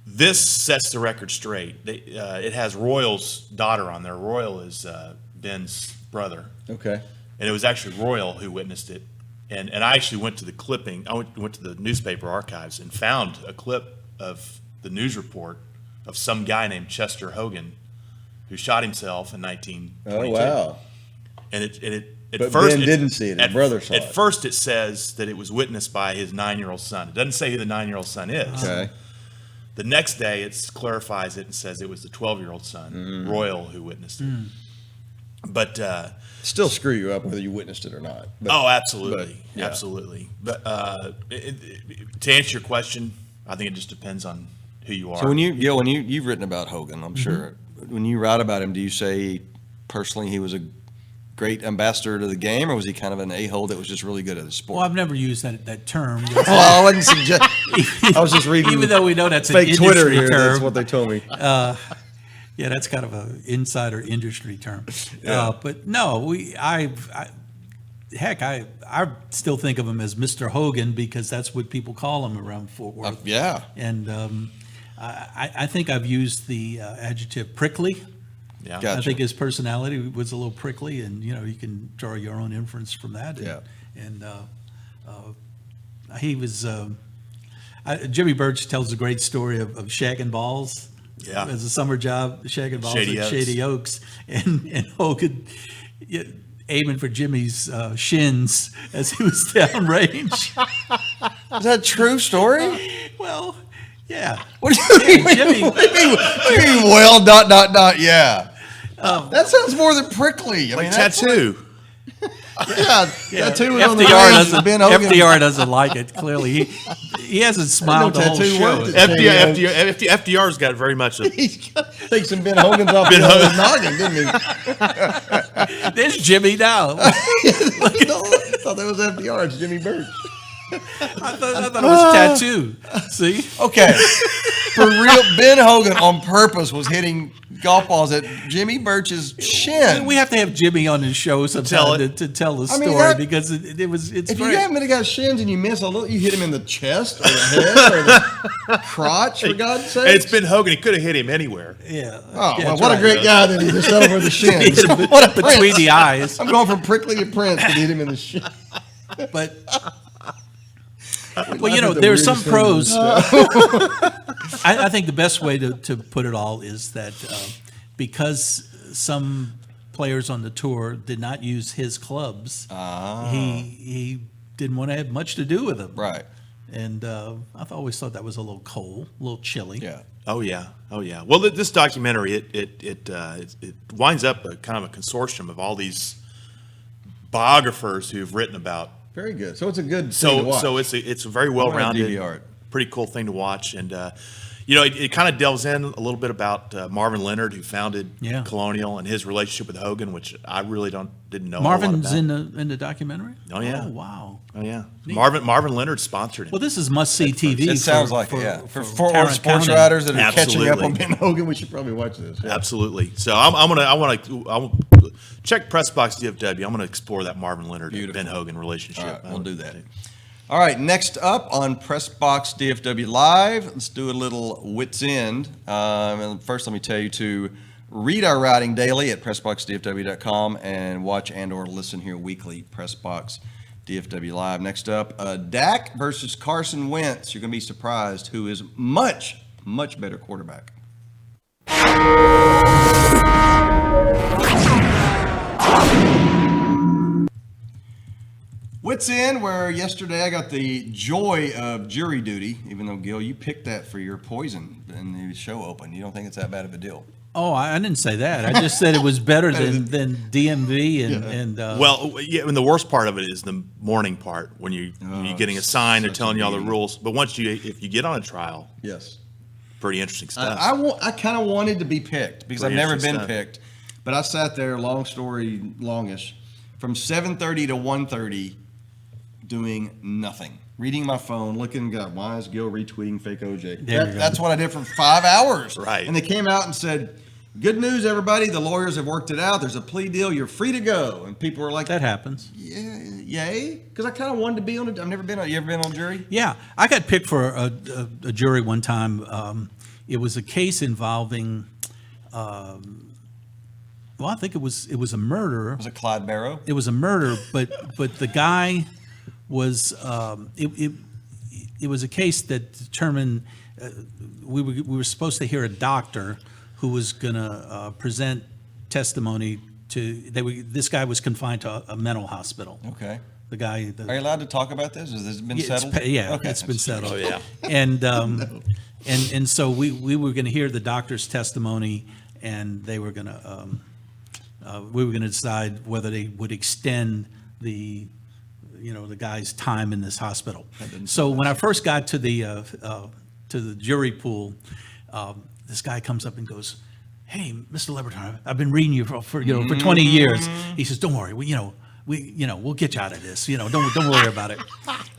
C: This sets the record straight. It has Royal's daughter on there. Royal is Ben's brother.
A: Okay.
C: And it was actually Royal who witnessed it. And I actually went to the clipping. I went to the newspaper archives and found a clip of the news report of some guy named Chester Hogan who shot himself in 1922.
A: Oh wow.
C: And it at
A: But
C: first
A: Ben
C: it-
A: didn't see it. His brother saw
C: At
A: it.
C: first, it says that it was witnessed by his 9-year-old son. It doesn't say who the 9-year-old son is.
A: Okay.
C: The next day, it clarifies it and says it was the 12-year-old son,
A: Mm-hmm.
C: Royal, who witnessed it. But
A: Still screw you up whether you witnessed it or not. But,
C: absolutely,
A: but, yeah.
C: absolutely. But to answer your question, I think it just depends on who you are.
A: So when you've written about Hogan, I'm sure when you write about him, do you say personally he was a great ambassador to the game, or was he kind of an a-hole that was just really good at the sport?
B: Well, I've never used that term.
A: Well, I wasn't suggest. I was just reading.
B: Even though we know that's an
A: fake Twitter
B: industry
A: here.
B: term.
A: That's what they told me.
B: Yeah, that's kind of an insider industry term.
A: Yeah.
B: But no, I still think of him as Mr. Hogan because that's what people call him around Fort Worth.
A: Yeah.
B: And I think I've used the adjective prickly.
C: yeah.
A: Gotcha.
B: I think his personality was a little prickly, and you can draw your own inference from that.
A: Yeah.
B: And he was. Jimmy Birch tells a great story of shagging balls.
C: Yeah.
B: As a summer job, shagging balls
C: Shady
B: at
C: Oaks.
B: Shady Oaks, and Hogan. aiming for Jimmy's shins as he was downrange.
A: Is that a true story?
B: Well, yeah.
A: What do you mean?
B: Jimmy,
A: What do you mean, well, ... yeah. That sounds more than prickly. I
C: Like
A: mean, that's
C: tattoo.
A: Tattoo was on the
B: FDR
A: range of Ben Hogan.
B: FDR doesn't like it. Clearly, he hasn't smiled the whole
A: tattoo
B: show.
A: worked.
C: FDR's got very much a
A: He takes some Ben Hogan's off the noggin, didn't he?
B: There's Jimmy now.
A: I thought that was FDR. It's Jimmy Birch.
B: I thought it was tattoo. See?
A: Okay. For real, Ben Hogan on purpose was hitting golf balls at Jimmy Birch's shin.
B: We have to have Jimmy on his show sometime to tell the story because it's
A: if
B: great.
A: you haven't got shins and you miss a little, you hit him in the chest or the head or the crotch, for God's sake.
C: It's Ben Hogan. He could have hit him anywhere.
B: Yeah.
A: Oh,
B: Yeah,
A: well,
B: that's
A: what
B: right.
A: a great guy that he just settled for the shins.
B: Hit him
A: What a
B: between
A: prince.
B: the eyes.
A: I'm going from prickly to prince to hit him in the shin.
B: But well, there are some pros. I think the best way to put it all is that because some players on the tour did not use his clubs, he didn't want to have much to do with them.
A: Right.
B: And I've always thought that was a little cold, a little chilly.
A: Yeah.
C: Oh yeah. Well, this documentary it winds up a kind of a consortium of all these biographers who've written about.
A: Very good. So it's a good thing to watch.
C: So it's a very well-rounded,
A: DVR it.
C: pretty cool thing to watch, and it kind of delves in a little bit about Marvin Leonard, who founded
B: Yeah.
C: Colonial, and his relationship with Hogan, which I really didn't know.
B: Marvin's
C: a lot about.
B: in the documentary.
C: Oh, yeah.
B: Oh wow.
C: Oh yeah, Marvin Leonard sponsored him.
B: Well, this is must-see TV.
A: It sounds like it, yeah. For sports
B: County.
A: writers that are catching up
C: Absolutely.
A: on Ben Hogan, we should probably watch this. Yeah.
C: Absolutely. So I want to check PressBox DFW. I'm gonna explore that Marvin Leonard and
A: Beautiful.
C: Ben Hogan relationship.
A: All right, we'll do that. All right, next up on PressBox DFW Live, let's do a little Wits End. And first, let me tell you to read our writing daily at PressBoxDFW.com and watch and or listen here weekly, PressBox DFW Live. Next up, Dak versus Carson Wentz. You're going to be surprised who is much, much better quarterback. Wits End, where yesterday I got the joy of jury duty, even though, Gil, you picked that for your poison in the show open. You don't think it's that bad of a deal?
B: Oh, I didn't say that. I just said it was better than DMV and
C: Well, yeah, and the worst part of it is the morning part when you're getting assigned, they're telling you all the rules. But if you get on a trial,
A: Yes.
C: pretty interesting stuff.
A: I kind of wanted to be picked because
C: Pretty
A: I've never
C: interesting
A: been
C: stuff.
A: picked. But I sat there, long story longish, from 7:30 to 1:30 doing nothing. Reading my phone, looking, God, why is Gil retweeting fake OJ?
B: There you go.
A: That's what I did for 5 hours.
C: Right.
A: And they came out and said, good news, everybody. The lawyers have worked it out. There's a plea deal. You're free to go. And people were like,
B: that happens.
A: yeah, yay. Because I kind of wanted to be on it. I've never been on, you ever been on jury?
B: Yeah, I got picked for a jury one time. It was a case involving, well, I think it was a murder.
A: Was it Clyde Barrow?
B: It was a murder, but the guy was it was a case that determined we were supposed to hear a doctor who was going to present testimony to this guy was confined to a mental hospital.
A: Okay.
B: The guy.
A: Are you allowed to talk about this? Has this been settled?
B: It's been settled.
C: Oh, yeah.
B: And and so we were going to hear the doctor's testimony, and they were going to we were going to decide whether they would extend the guy's time in this hospital. So when I first got to the jury pool, this guy comes up and goes, "Hey, Mr. Leberton, I've been reading you for 20 years." He says, "Don't worry, we'll get you out of this. Don't worry about it."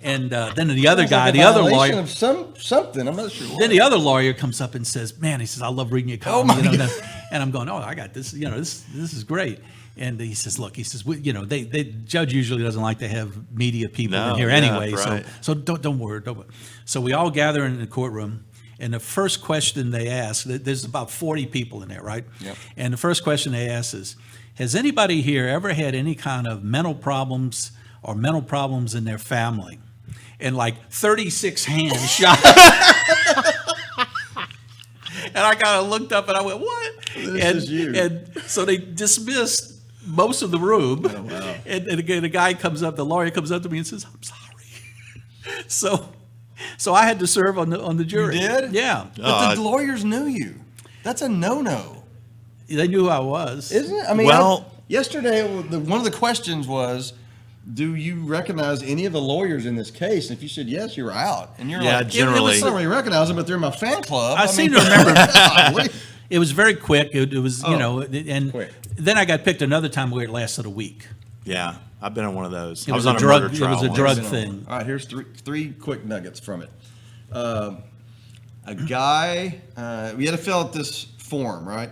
B: And then the other guy, the other lawyer,
A: of something. I'm not sure.
B: then the other lawyer comes up and says, "Man," he says, "I love reading your column."
A: my God.
B: And I'm going, "Oh, I got this. This is great." And he says, "Look," he says, the judge usually doesn't like to have media people in here anyway.
C: right.
B: So don't worry. So we all gather in the courtroom. And the first question they ask, there's about 40 people in there, right?
A: Yep.
B: And the first question they ask is, has anybody here ever had any kind of mental problems or mental problems in their family? And like 36 hands shot. And I kind of looked up and I went, what?
A: This is you.
B: And so they dismissed most of the room.
A: Oh, wow.
B: And again, the lawyer comes up to me and says, "I'm sorry." So I had to serve on the jury.
A: You did?
B: Yeah.
A: But the lawyers knew you. That's a no-no.
B: They knew who I was.
A: Isn't it? I mean,
C: Well-
A: yesterday, one of the questions was, do you recognize any of the lawyers in this case? And if you said yes, you were out. And you're
C: Yeah,
A: like,
C: generally.
A: I don't really recognize them, but they're in my fan club.
B: I seem to remember.
A: Golly.
B: It was very quick. It was, and
A: quick.
B: then I got picked another time where it lasted a week.
C: Yeah, I've been on one of those.
B: It
C: I
B: was
C: was on
B: a
C: a
B: drug-
C: murder
B: it
C: trial.
B: was a
C: once.
B: drug
A: Been on
B: thing.
A: one. All right, here's three quick nuggets from it. A guy, we had to fill out this form, right?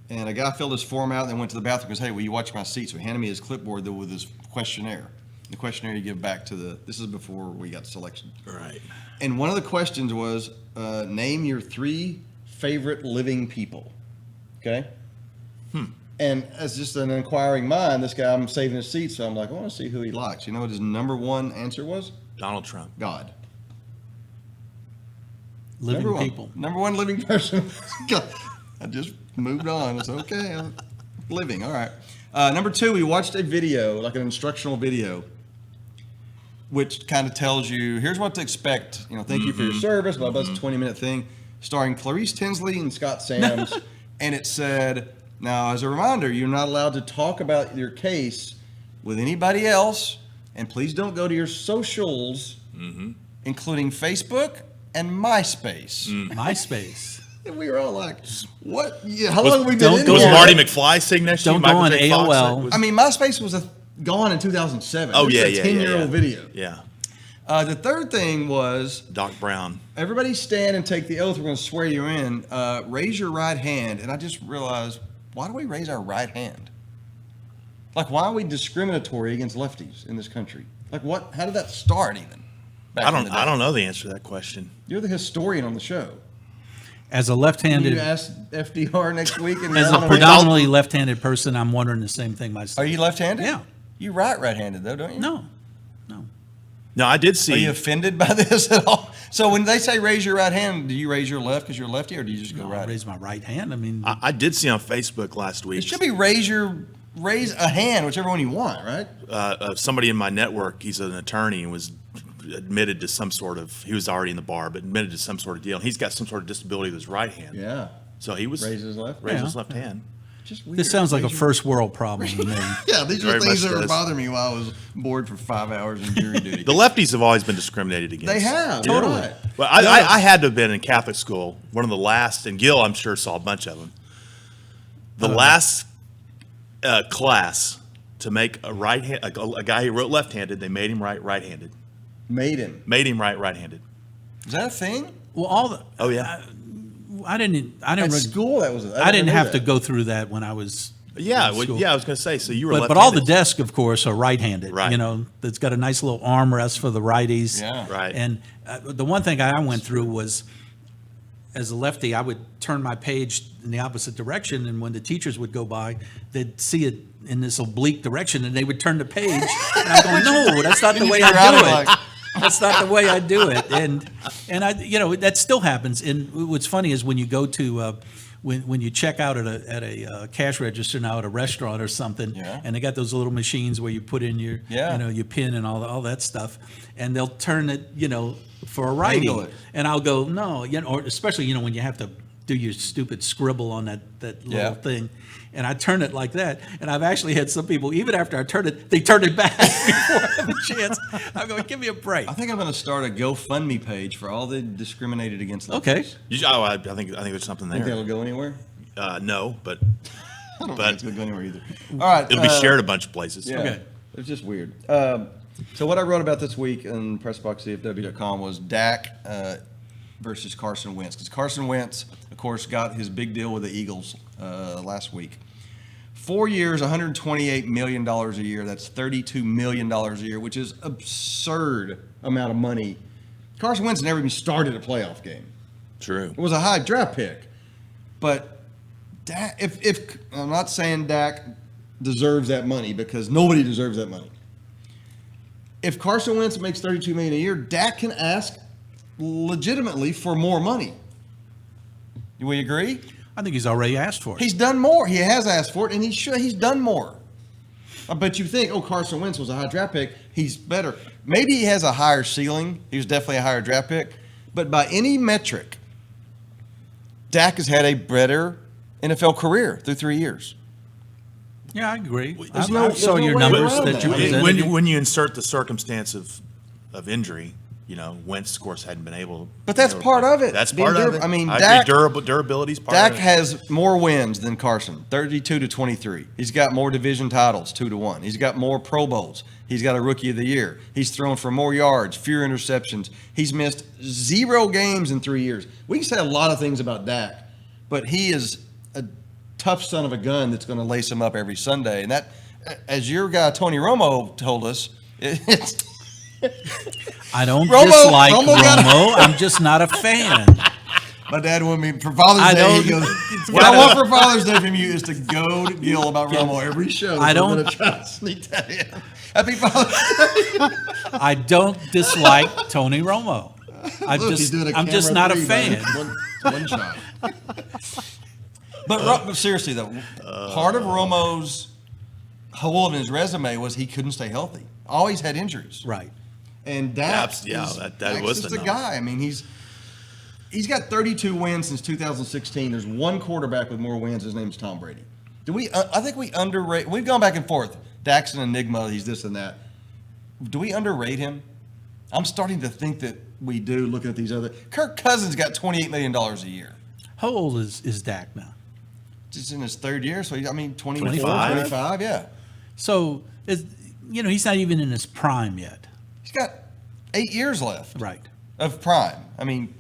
A: And a guy filled this form out and then went to the bathroom and goes, "Hey, will you watch my seat?" So he handed me his clipboard with his questionnaire. The questionnaire you give back to this is before we got selection.
C: Right.
A: And one of the questions was, name your 3 favorite living people. Okay? And as just an inquiring mind, this guy, I'm saving his seat, so I'm like, I want to see who he likes. You know what his number one answer was?
C: Donald Trump.
A: God.
B: Living
A: Number one.
B: people.
A: Number one living person. God. I just moved on. It's okay. I'm living. All right. Number 2, we watched a video, like an instructional video, which kind of tells you, here's what to expect. Thank you for your service, blah, blah, it's a 20-minute thing, starring Clarice Tinsley and Scott Sams. And it said, now, as a reminder, you're not allowed to talk about your case with anybody else, and please don't go to your socials, including Facebook and MySpace.
B: MySpace.
A: And we were all like, what? Yeah, how long have we been
B: don't
A: in
B: go
C: Was
A: here?
C: Marty McFly sitting next to you?
B: Don't go
C: Michael
B: on
C: J. Fox?
B: AOL.
C: Was-
A: I mean, MySpace was gone in 2007.
C: Oh,
A: This
C: yeah,
A: is
C: yeah,
A: a 10-year-old video.
C: Yeah.
A: The third thing was,
C: Doc Brown.
A: everybody stand and take the oath. We're going to swear you in. Raise your right hand. And I just realized, why do we raise our right hand? Like, why are we discriminatory against lefties in this country? Like, what? How did that start even?
C: I don't know the answer to that question.
A: You're the historian on the show.
B: As a
A: Can
B: left-handed,
A: you ask FDR next week? And
B: as
A: I
B: a
A: don't know-
B: predominantly left-handed person, I'm wondering the same thing myself.
A: Are you left-handed?
B: Yeah.
A: You right-handed though, don't you?
B: No.
C: No, I did
A: Are
C: see.
A: you offended by this at all? So when they say raise your right hand, do you raise your left because you're lefty, or do you just go
B: I
A: right?
B: raise my right hand. I mean,
C: I did see on Facebook last
A: It
C: week.
A: should be raise a hand, whichever one you want, right?
C: Somebody in my network, he's an attorney and was admitted to some sort of, he was already in the bar, but admitted to some sort of deal. And he's got some sort of disability with his right hand.
A: Yeah.
C: So he was
A: Raise his left?
C: raised
B: Yeah.
C: his left hand.
A: Just weird.
B: this sounds like a
A: Raise your-
B: first world problem to me.
A: Yeah, these are
C: Very
A: things
C: much
A: that were
C: does.
A: bothering me while I was bored for 5 hours in jury duty.
C: The lefties have always been discriminated against.
A: They have.
B: Totally.
A: You're right.
C: Well, I had to have been in Catholic school, one of the last, and Gil, I'm sure, saw a bunch of them. The last class to make a right hand, a guy who wrote left-handed, they made him right-handed.
A: Made him.
C: Made him right-handed.
A: Is that a thing?
B: Well, all the
C: Oh yeah,
B: I didn't
A: At school, that was.
B: I didn't
A: never
B: have
A: knew
B: to
A: that.
B: go through that when I was
C: yeah,
B: in
C: well,
B: school.
C: yeah. I was going to say. So you were
B: But
C: left-handed.
B: all the desks, of course, are right-handed.
C: Right.
B: You know, that's got a nice little armrest for the righties.
A: Yeah.
C: Right.
B: And the one thing I went through was, as a lefty, I would turn my page in the opposite direction, and when the teachers would go by, they'd see it in this oblique direction, and they would turn the page. And I'm going, no, that's not the way I do it.
A: Like,
B: That's not the way I do it. And I, that still happens. And what's funny is when you go to when you check out at a cash register now at a restaurant or something,
A: Yeah.
B: and they got those little machines where you put in your your pin and all that stuff, and they'll turn it for a righty,
A: Angle it.
B: and I'll go no, or especially when you have to do your stupid scribble on that little thing. And I turn it like that. And I've actually had some people, even after I turn it, they turn it back before I have a chance. I'm going, give me a break.
A: I think I'm going to start a GoFundMe page for all the discriminated against.
B: Okay.
A: lefties.
C: I think there's something
A: Think
C: there.
A: that'll go anywhere?
C: No, but
A: I don't
C: But-
A: think it's going to go anywhere either. All right.
C: it'll be shared a bunch of places.
A: Yeah.
B: Okay.
A: It's just weird. So what I wrote about this week in PressBoxDFW.com was Dak versus Carson Wentz. Because Carson Wentz, of course, got his big deal with the Eagles last week. 4 years, $128 million a year. That's $32 million a year, which is absurd amount of money. Carson Wentz never even started a playoff game.
C: True.
A: It was a high draft pick. But Dak, if I'm not saying Dak deserves that money, because nobody deserves that money. If Carson Wentz makes $32 million a year, Dak can ask legitimately for more money. Do we agree?
B: I think he's already asked for it.
A: He's done more. He has asked for it, and he's done more. But you think, Carson Wentz was a high draft pick. He's better. Maybe he has a higher ceiling. He was definitely a higher draft pick. But by any metric, Dak has had a better NFL career through 3 years.
B: Yeah, I agree.
A: There's
B: I saw
A: no
B: your
A: way
B: numbers
A: around
B: that you
A: that. I mean,
B: presented.
C: when you insert the circumstance of injury, Wentz, of course, hadn't been able.
A: But that's part of it.
C: That's
A: Being
C: part of
A: durable.
C: it.
A: I mean,
C: agree,
A: Dak-
C: durability's part
A: Dak
C: of it.
A: has more wins than Carson, 32-23. He's got more division titles, 2-1. He's got more Pro Bowls. He's got a Rookie of the Year. He's thrown for more yards, fewer interceptions. He's missed 0 games in 3 years. We can say a lot of things about Dak, but he is a tough son of a gun that's going to lace him up every Sunday. And that, as your guy Tony Romo told us, it's
B: I don't
A: Romo
B: dislike
A: got-
B: Romo. I'm just not a fan.
A: my dad wanted me for Father's
B: I
A: Day. He
B: don't-
A: goes, what I want for Father's Day from you is to go to Gil about Romo every show.
B: I
A: So I'm
B: don't-
A: going to try to sneak that in. Happy Father's Day.
B: I don't dislike Tony Romo.
A: Look, he's doing a
B: I'm just
A: camera
B: not a
A: 3,
B: fan.
A: man. One shot. But seriously though, part of Romo's hole in his resume was he couldn't stay healthy. Always had injuries.
B: Right.
A: And Dak
C: that was
A: just
C: the
A: a guy. I mean, he's got 32 wins since 2016. There's one quarterback with more wins. His name's Tom Brady. I think we underrate. We've gone back and forth. Dak's an enigma. He's this and that. Do we underrate him? I'm starting to think that we do. Looking at these other, Kirk Cousins got $28 million a year.
B: How old is Dak now?
A: Just in his third year, so 24,
C: 25?
A: 25, yeah.
B: So, he's not even in his prime yet.
A: He's got 8 years left
B: Right.
A: of prime. I mean,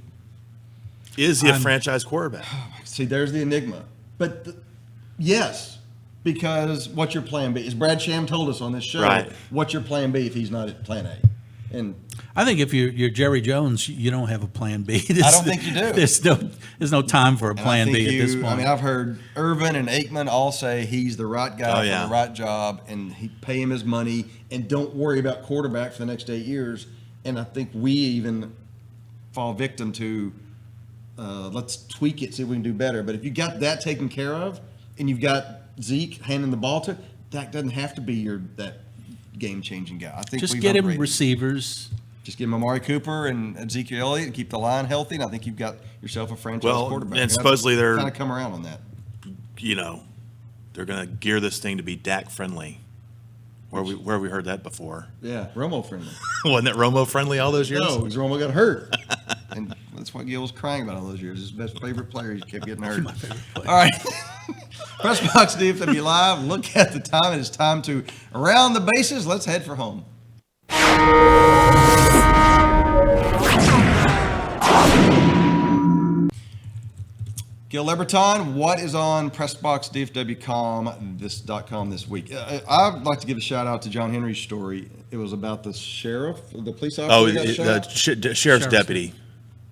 C: Is he a franchise quarterback?
A: see, there's the enigma. But yes, because what's your plan B? As Brad Sham told us on this show,
C: Right.
A: what's your plan B if he's not at plan A? And
B: I think if you're Jerry Jones, you don't have a plan B.
A: I don't think you do.
B: There's no time for a plan B at this point.
A: I mean, I've heard Irvin and Aikman all say he's the right guy for the right job, and he pay him his money, and don't worry about quarterback for the next 8 years. And I think we even fall victim to let's tweak it, see if we can do better. But if you got that taken care of, and you've got Zeke handing the ball to, Dak doesn't have to be that game-changing guy. I think
B: just
A: we've
B: get him
A: underrated
B: receivers.
A: Just give him Amari Cooper and Ezekiel Elliott and keep the line healthy, and I think you've got yourself a franchise quarterback.
C: And supposedly they're
A: kind of come around on that.
C: They're going to gear this thing to be Dak friendly. Where we heard that before?
A: Yeah, Romo friendly.
C: Wasn't that Romo friendly all those years?
A: No, because Romo got hurt, and that's what Gil was crying about all those years. His best favorite player, he kept getting hurt.
B: My favorite player.
A: All right, PressBox DFW Live. Look at the time. It is time to round the bases. Let's head for home. Gil Leberton, what is on PressBoxDFW.com this week? I'd like to give a shout out to John Henry's story. It was about the sheriff, the police officer.
C: Oh,
A: who got shot
C: the sheriff's deputy.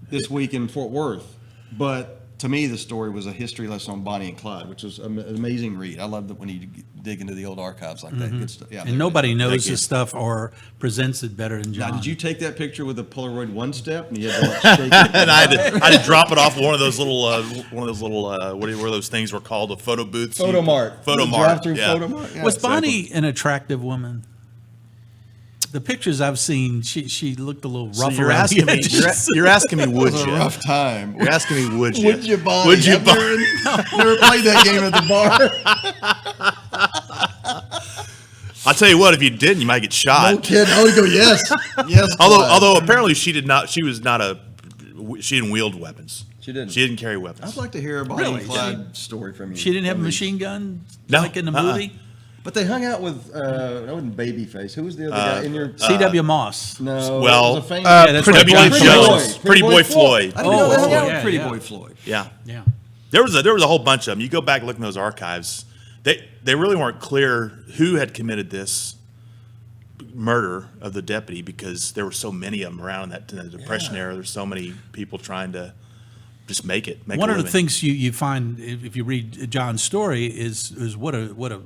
A: this week in Fort Worth. But to me, the story was a history lesson on Bonnie and Clyde, which was an amazing read. I love that when you dig into the old archives like that. Good stuff. Yeah,
B: And nobody knows
C: Thank you.
B: this stuff or presents it better than John.
A: Now, did you take that picture with the Polaroid one step and you had to like, shake it?
C: And I had to drop it off one of those little what were those things were called, the photo booths?
A: Photomart.
C: Photomart.
A: Drive-through
C: Yeah.
A: Photomart. Yeah,
B: Was
A: exactly.
B: Bonnie an attractive woman? The pictures I've seen, she looked a little rough.
C: So you're
B: around
C: asking
B: the
C: me.
B: edges.
C: You're asking me.
A: It
C: Would
A: was a
C: you?
A: rough time.
C: You're asking me. Would you?
A: Would you, Bonnie?
C: Would you,
A: Have never played that game at the bar?
C: I'll tell you what. If you didn't, you might get shot.
A: No kidding. I would go, yes. Yes.
C: Although apparently she didn't wield weapons.
A: She didn't.
C: She didn't carry weapons.
A: I'd like to hear a Bonnie and
B: Really?
A: Clyde story from you.
B: She didn't have a
A: I mean,
B: machine gun
C: No,
B: like in the
C: uh-uh.
B: movie?
A: But they hung out with, that wasn't Babyface. Who was the other guy in your...
B: C.W. Moss.
A: No,
C: well,
A: it was a famous...
B: Yeah, that's
C: Pretty
B: right.
C: Boy
B: Pretty
C: Jones. Pretty Boy Floyd.
A: I didn't know they hung out
B: yeah,
A: with Pretty
B: yeah.
A: Boy Floyd.
C: Yeah.
B: Yeah.
C: There was a whole bunch of them. You go back and look in those archives. They really weren't clear who had committed this murder of the deputy because there were so many of them around in the Depression era. There's so many people trying to just make it.
B: One of the things you find if you read John's story is what a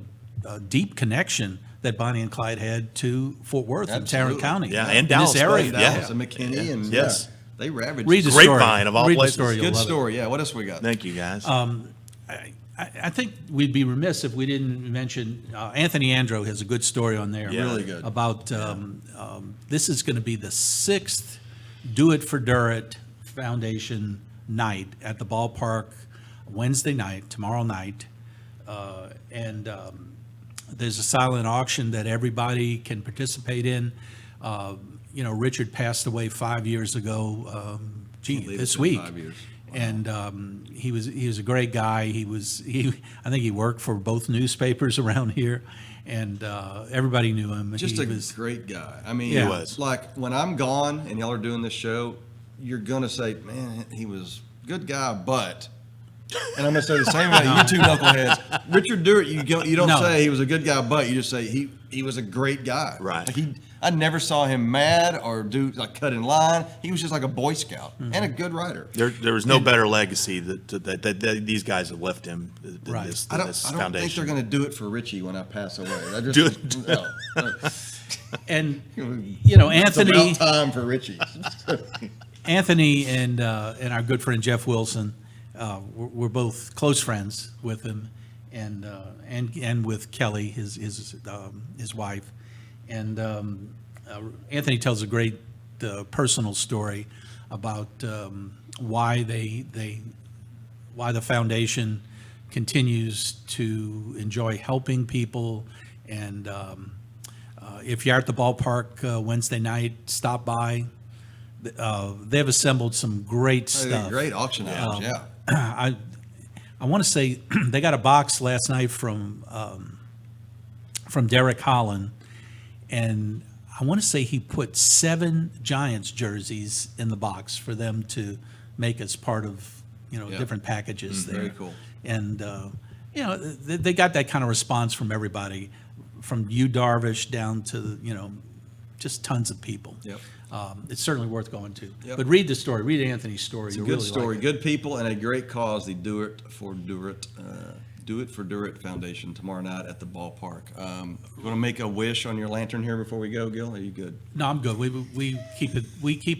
B: deep connection that Bonnie and Clyde had to Fort Worth and Tarrant
A: Absolutely.
B: County.
C: Yeah, and
B: in
C: Dallas,
B: this area.
C: both. Yeah.
A: Dallas and McKinney and
C: Yes.
A: they ravaged.
B: Read the
C: Grapevine
B: story.
C: of all
B: Read
C: places.
B: The story, you'll
A: Good
B: love it.
A: story. Yeah. What else we got?
C: Thank you, guys.
B: I think we'd be remiss if we didn't mention Anthony Andro has a good story on there.
C: Yeah.
A: Really good.
B: About this is going to be the 6th Do It for Durrett Foundation night at the ballpark Wednesday night, tomorrow night. And there's a silent auction that everybody can participate in. Richard passed away 5 years ago, this week.
A: 5 years. Wow.
B: And he was a great guy. I think he worked for both newspapers around here, and everybody knew him.
A: Just
B: he
A: a
B: was,
A: great guy. I mean,
B: Yeah.
C: He was.
A: like when I'm gone and y'all are doing this show, you're gonna say, "Man, he was a good guy," but. And I'm gonna say the same about you two knuckleheads. Richard Durrett, you don't
B: No.
A: say he was a good guy, but you just say he was a great guy.
C: Right.
A: Like I never saw him mad or cut in line. He was just like a Boy Scout and a good writer.
C: There was no better legacy that these guys have left him than
B: Right.
C: this,
A: I
C: than
A: don't
C: this
A: think
C: foundation.
A: they're gonna do it for Richie when I pass away. I just,
C: Do it.
A: No.
B: and
A: It's
B: Anthony.
A: about time for Richie.
B: Anthony and our good friend Jeff Wilson, we're both close friends with him, and with Kelly, his wife, and Anthony tells a great personal story about why why the foundation continues to enjoy helping people, and if you're at the ballpark Wednesday night, stop by. They've assembled some great stuff.
A: Great auction house, yeah.
B: I want to say they got a box last night from Derek Holland, and I want to say he put 7 Giants jerseys in the box for them to make as part of different packages there.
A: Very cool.
B: And they got that kind of response from everybody, from you Darvish down to just tons of people.
A: Yep.
B: It's certainly worth going to.
A: Yep.
B: But read the story. Read Anthony's story.
A: It's a
B: You'll
A: good
B: really
A: story,
B: like it.
A: good people, and a great cause. The Do It for Durrett Foundation tomorrow night at the ballpark. You want to make a wish on your lantern here before we go, Gil? Are you good?
B: No, I'm good. We keep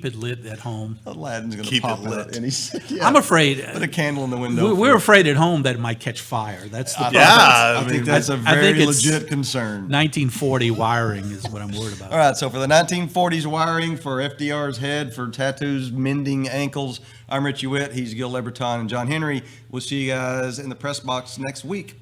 B: it lit at home.
A: Aladdin's going to
C: Keep it
A: pop
C: lit.
A: out. And he's,
B: I'm afraid.
A: Put a candle in the window.
B: We're afraid at home that it might catch fire. That's the
C: Yeah,
A: I
C: I
A: think
C: mean,
A: that's a
B: I
A: very
B: think it's
A: legit concern.
B: 1940 wiring is what I'm worried about.
A: All right, so for the 1940s wiring, for FDR's head, for tattoos, mending ankles, I'm Richie Witt. He's Gil Leberton and John Henry. We'll see you guys in the press box next week.